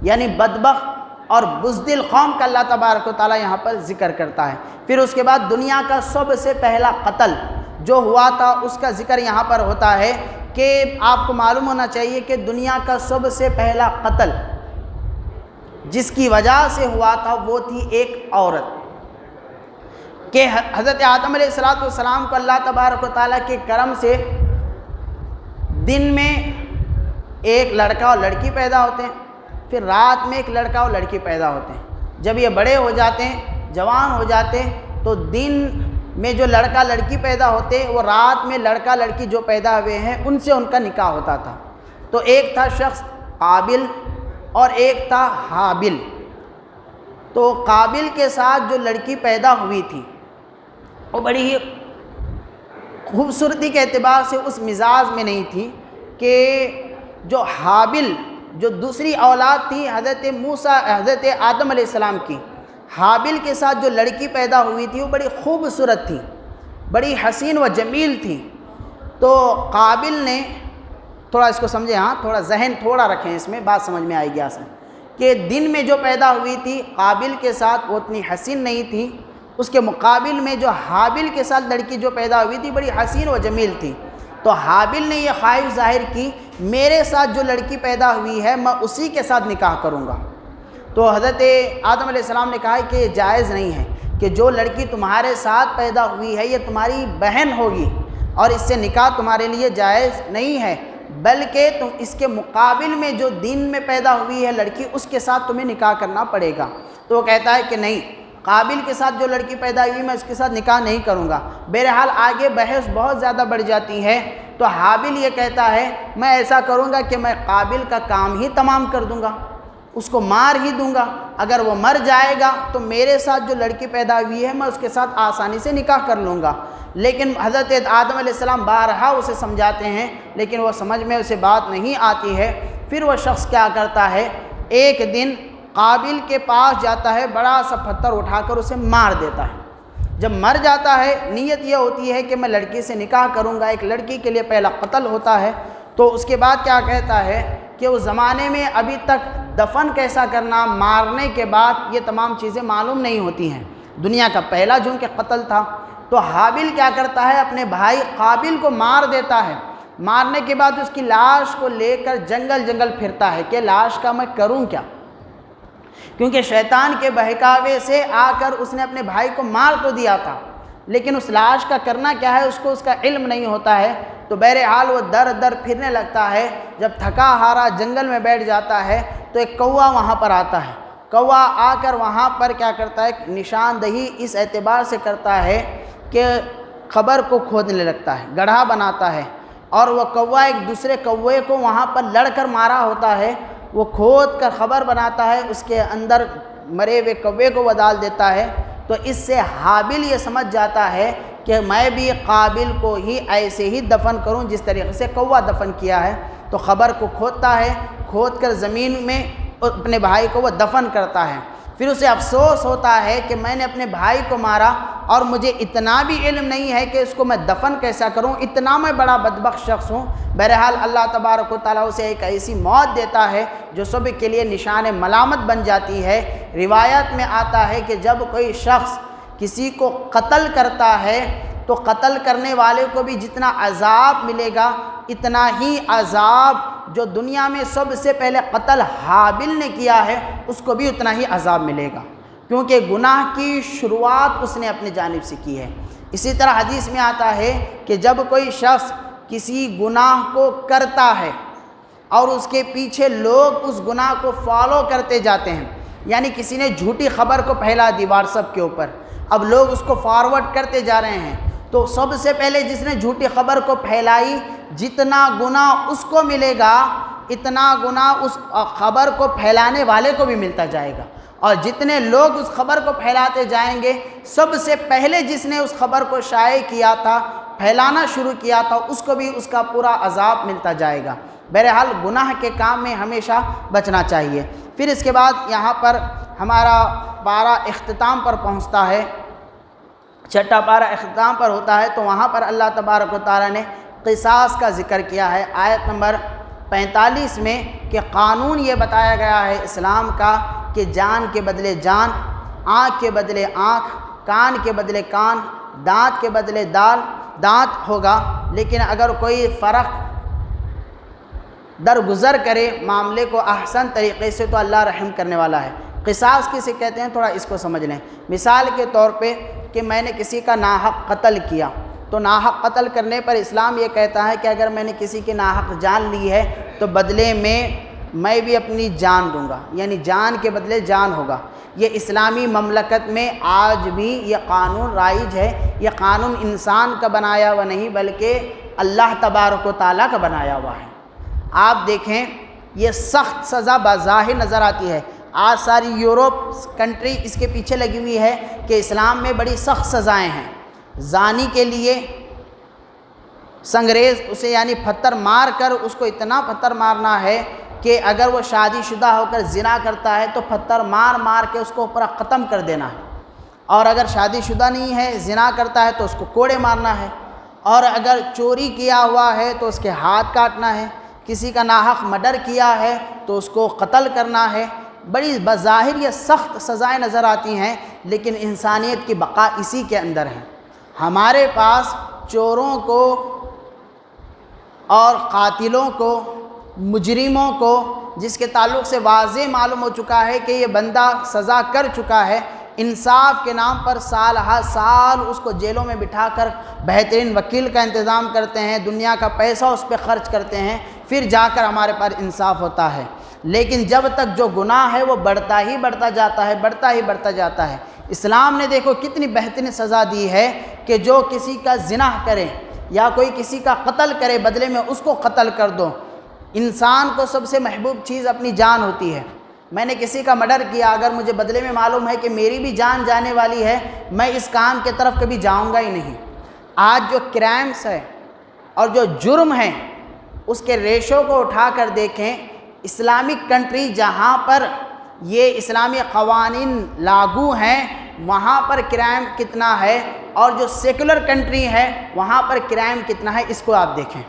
یعنی بدبخت اور بزدل قوم کا اللہ تبارک و تعالیٰ یہاں پر ذکر کرتا ہے۔ پھر اس کے بعد دنیا کا سب سے پہلا قتل جو ہوا تھا اس کا ذکر یہاں پر ہوتا ہے کہ آپ کو معلوم ہونا چاہیے کہ دنیا کا سب سے پہلا قتل جس کی وجہ سے ہوا تھا وہ تھی ایک عورت، کہ حضرت آدم علیہ السلام کو اللہ تبارک و تعالیٰ کے کرم سے دن میں ایک لڑکا اور لڑکی پیدا ہوتے ہیں، پھر رات میں ایک لڑکا اور لڑکی پیدا ہوتے ہیں۔ جب یہ بڑے ہو جاتے ہیں، جوان ہو جاتے ہیں، تو دن میں جو لڑکا لڑکی پیدا ہوتے ہیں، وہ رات میں لڑکا لڑکی جو پیدا ہوئے ہیں ان سے ان کا نکاح ہوتا تھا۔ تو ایک تھا شخص قابل اور ایک تھا حابل۔ تو قابل کے ساتھ جو لڑکی پیدا ہوئی تھی وہ بڑی ہی خوبصورتی کے اعتبار سے اس مزاج میں نہیں تھی کہ جو حابل جو دوسری اولاد تھی حضرت آدم علیہ السلام کی، حابل کے ساتھ جو لڑکی پیدا ہوئی تھی وہ بڑی خوبصورت تھی، بڑی حسین و جمیل تھی۔ تو قابل نے تھوڑا اس کو سمجھے، ہاں تھوڑا ذہن تھوڑا رکھیں، اس میں بات سمجھ میں آئے گی آسان، کہ دن میں جو پیدا ہوئی تھی قابل کے ساتھ وہ اتنی حسین نہیں تھی، اس کے مقابل میں جو حابل کے ساتھ لڑکی جو پیدا ہوئی تھی بڑی حسین و جمیل تھی۔ تو حابل نے یہ خواہش ظاہر کی میرے ساتھ جو لڑکی پیدا ہوئی ہے میں اسی کے ساتھ نکاح کروں گا۔ تو حضرت آدم علیہ السلام نے کہا کہ یہ جائز نہیں ہے، کہ جو لڑکی تمہارے ساتھ پیدا ہوئی ہے یہ تمہاری بہن ہوگی اور اس سے نکاح تمہارے لیے جائز نہیں ہے، بلکہ تم اس کے مقابل میں جو دن میں پیدا ہوئی ہے لڑکی اس کے ساتھ تمہیں نکاح کرنا پڑے گا۔ تو وہ کہتا ہے کہ نہیں، قابل کے ساتھ جو لڑکی پیدا ہوئی میں اس کے ساتھ نکاح نہیں کروں گا۔ بہرحال آگے بحث بہت زیادہ بڑھ جاتی ہے، تو حابل یہ کہتا ہے میں ایسا کروں گا کہ میں قابل کا کام ہی تمام کر دوں گا، اس کو مار ہی دوں گا، اگر وہ مر جائے گا تو میرے ساتھ جو لڑکی پیدا ہوئی ہے میں اس کے ساتھ آسانی سے نکاح کر لوں گا۔ لیکن حضرت آدم علیہ السلام بارہا اسے سمجھاتے ہیں لیکن وہ سمجھ میں اسے بات نہیں آتی ہے۔ پھر وہ شخص کیا کرتا ہے، ایک دن قابل کے پاس جاتا ہے، بڑا سا پتھر اٹھا کر اسے مار دیتا ہے۔ جب مر جاتا ہے نیت یہ ہوتی ہے کہ میں لڑکی سے نکاح کروں گا، ایک لڑکی کے لیے پہلا قتل ہوتا ہے۔ تو اس کے بعد کیا کہتا ہے کہ اس زمانے میں ابھی تک دفن کیسا کرنا، مارنے کے بعد یہ تمام چیزیں معلوم نہیں ہوتی ہیں، دنیا کا پہلا جو کہ قتل تھا۔ تو حابل کیا کرتا ہے، اپنے بھائی قابل کو مار دیتا ہے، مارنے کے بعد اس کی لاش کو لے کر جنگل پھرتا ہے کہ لاش کا میں کروں کیا، کیونکہ شیطان کے بہکاوے سے آ کر اس نے اپنے بھائی کو مار تو دیا تھا لیکن اس لاش کا کرنا کیا ہے اس کو اس کا علم نہیں ہوتا ہے۔ تو بہرحال وہ در در پھرنے لگتا ہے، جب تھکا ہارا جنگل میں بیٹھ جاتا ہے تو ایک کوا وہاں پر آتا ہے۔ کوا آ کر وہاں پر کیا کرتا ہے، نشاندہی اس اعتبار سے کرتا ہے کہ قبر کو کھودنے لگتا ہے، گڑھا بناتا ہے، اور وہ کوا ایک دوسرے کوے کو وہاں پر لڑ کر مارا ہوتا ہے، وہ کھود کر خبر بناتا ہے، اس کے اندر مرے ہوئے کوے کو وہ ڈال دیتا ہے۔ تو اس سے حابل یہ سمجھ جاتا ہے کہ میں بھی قابل کو ہی ایسے ہی دفن کروں جس طریقے سے کوا دفن کیا ہے۔ تو خبر کو کھودتا ہے، کھود کر زمین میں اپنے بھائی کو وہ دفن کرتا ہے۔ پھر اسے افسوس ہوتا ہے کہ میں نے اپنے بھائی کو مارا اور مجھے اتنا بھی علم نہیں ہے کہ اس کو میں دفن کیسا کروں، اتنا میں بڑا بدبخت شخص ہوں۔ بہرحال اللہ تبارک و تعالیٰ اسے ایک ایسی موت دیتا ہے جو سب کے لیے نشان ملامت بن جاتی ہے۔ روایت میں آتا ہے کہ جب کوئی شخص کسی کو قتل کرتا ہے تو قتل کرنے والے کو بھی جتنا عذاب ملے گا اتنا ہی عذاب جو دنیا میں سب سے پہلے قتل حابل نے کیا ہے اس کو بھی اتنا ہی عذاب ملے گا، کیونکہ گناہ کی شروعات اس نے اپنی جانب سے کی ہے۔ اسی طرح حدیث میں آتا ہے کہ جب کوئی شخص کسی گناہ کو کرتا ہے اور اس کے پیچھے لوگ اس گناہ کو فالو کرتے جاتے ہیں، یعنی کسی نے جھوٹی خبر کو پھیلا دی واٹس ایپ کے اوپر، اب لوگ اس کو فارورڈ کرتے جا رہے ہیں، تو سب سے پہلے جس نے جھوٹی خبر کو پھیلائی جتنا گناہ اس کو ملے گا اتنا گناہ اس خبر کو پھیلانے والے کو بھی ملتا جائے گا، اور جتنے لوگ اس خبر کو پھیلاتے جائیں گے سب سے پہلے جس نے اس خبر کو شائع کیا تھا، پھیلانا شروع کیا تھا، اس کو بھی اس کا پورا عذاب ملتا جائے گا۔ بہرحال گناہ کے کام میں ہمیشہ بچنا چاہیے۔ پھر اس کے بعد یہاں پر ہمارا پارہ اختتام پر پہنچتا ہے، چھٹا پارہ اختتام پر ہوتا ہے، تو وہاں پر اللہ تبارک و تعالیٰ نے قصاص کا ذکر کیا ہے آیت نمبر 45 میں، کہ قانون یہ بتایا گیا ہے اسلام کا کہ جان کے بدلے جان، آنکھ کے بدلے آنکھ، کان کے بدلے کان، دانت کے بدلے دانت ہوگا، لیکن اگر کوئی فرق درگزر کرے معاملے کو احسن طریقے سے تو اللہ رحم کرنے والا ہے۔ قصاص کسے کہتے ہیں تھوڑا اس کو سمجھ لیں۔ مثال کے طور پہ کہ میں نے کسی کا ناحق قتل کیا، تو ناحق قتل کرنے پر اسلام یہ کہتا ہے کہ اگر میں نے کسی کی ناحق جان لی ہے تو بدلے میں بھی اپنی جان دوں گا، یعنی جان کے بدلے جان ہوگا۔ یہ اسلامی مملکت میں آج بھی یہ قانون رائج ہے۔ یہ قانون انسان کا بنایا ہوا نہیں بلکہ اللہ تبارک و تعالیٰ کا بنایا ہوا ہے۔ آپ دیکھیں یہ سخت سزا بظاہر نظر آتی ہے، آج ساری یورپ کنٹری اس کے پیچھے لگی ہوئی ہے کہ اسلام میں بڑی سخت سزائیں ہیں۔ زانی کے لیے سنگریز اسے یعنی پتھر مار کر اس کو اتنا پتھر مارنا ہے کہ اگر وہ شادی شدہ ہو کر زنا کرتا ہے تو پتھر مار کے اس کو پورا ختم کر دینا ہے، اور اگر شادی شدہ نہیں ہے زنا کرتا ہے تو اس کو کوڑے مارنا ہے، اور اگر چوری کیا ہوا ہے تو اس کے ہاتھ کاٹنا ہے، کسی کا ناحق مرڈر کیا ہے تو اس کو قتل کرنا ہے۔ بڑی بظاہر یہ سخت سزائیں نظر آتی ہیں، لیکن انسانیت کی بقا اسی کے اندر ہے۔ ہمارے پاس چوروں کو اور قاتلوں کو، مجرموں کو، جس کے تعلق سے واضح معلوم ہو چکا ہے کہ یہ بندہ سزا کر چکا ہے، انصاف کے نام پر سال ہر سال اس کو جیلوں میں بٹھا کر بہترین وکیل کا انتظام کرتے ہیں، دنیا کا پیسہ اس پہ خرچ کرتے ہیں، پھر جا کر ہمارے پاس انصاف ہوتا ہے۔ لیکن جب تک جو گناہ ہے وہ بڑھتا ہی بڑھتا جاتا ہے۔ اسلام نے دیکھو کتنی بہترین سزا دی ہے کہ جو کسی کا زنا کرے یا کوئی کسی کا قتل کرے بدلے میں اس کو قتل کر دو۔ انسان کو سب سے محبوب چیز اپنی جان ہوتی ہے۔ میں نے کسی کا مرڈر کیا، اگر مجھے بدلے میں معلوم ہے کہ میری بھی جان جانے والی ہے، میں اس کام کی طرف کبھی جاؤں گا ہی نہیں۔ آج جو کرائمز ہے اور جو جرم ہیں اس کے ریشو کو اٹھا کر دیکھیں، اسلامک کنٹری جہاں پر یہ اسلامی قوانین لاگو ہیں وہاں پر کرائم کتنا ہے، اور جو سیکولر کنٹری ہے وہاں پر کرائم کتنا ہے، اس کو آپ دیکھیں۔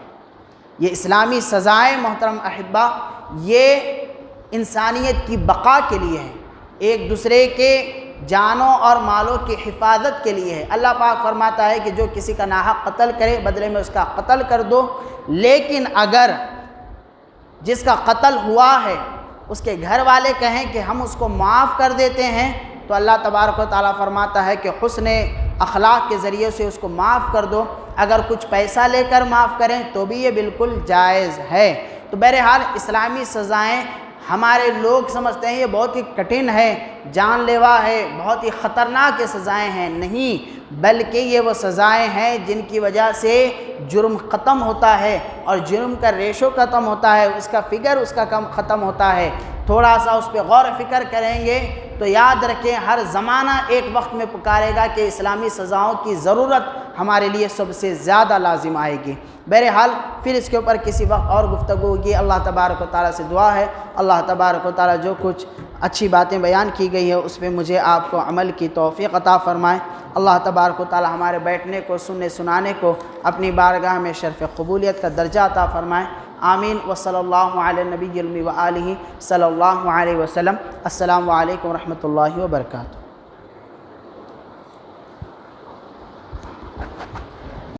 یہ اسلامی سزائیں محترم احبہ یہ انسانیت کی بقا کے لیے ہے، ایک دوسرے کے جانوں اور مالوں کی حفاظت کے لیے ہے۔ اللہ پاک فرماتا ہے کہ جو کسی کا ناحق قتل کرے بدلے میں اس کا قتل کر دو، لیکن اگر جس کا قتل ہوا ہے اس کے گھر والے کہیں کہ ہم اس کو معاف کر دیتے ہیں تو اللہ تبارک و تعالیٰ فرماتا ہے کہ حسن اخلاق کے ذریعے سے اس کو معاف کر دو، اگر کچھ پیسہ لے کر معاف کریں تو بھی یہ بالکل جائز ہے۔ تو بہرحال اسلامی سزائیں ہمارے لوگ سمجھتے ہیں یہ بہت ہی کٹھن ہے، جان لیوا ہے، بہت ہی خطرناک سزائیں ہیں، نہیں، بلکہ یہ وہ سزائیں ہیں جن کی وجہ سے جرم ختم ہوتا ہے اور جرم کا ریشو ختم ہوتا ہے، اس کا فگر اس کا ختم ہوتا ہے۔ تھوڑا سا اس پہ غور و فکر کریں گے تو یاد رکھیں ہر زمانہ ایک وقت میں پکارے گا کہ اسلامی سزاؤں کی ضرورت ہمارے لیے سب سے زیادہ لازم آئے گی۔ بہرحال پھر اس کے اوپر کسی وقت اور گفتگو ہوگی۔ اللہ تبارک و تعالیٰ سے دعا ہے اللہ تبارک و تعالیٰ جو کچھ اچھی باتیں بیان کی گئی ہے اس پہ مجھے آپ کو عمل کی توفیق عطا فرمائے۔ اللہ تبارک و تعالیٰ ہمارے بیٹھنے کو سننے سنانے کو اپنی بارگاہ میں شرف قبولیت کا درجہ عطا فرمائے۔ آمین وصلی اللہ علی نبی المی و آلہ صلی اللہ علیہ وسلم۔ السلام علیکم ورحمۃ اللہ وبرکاتہ۔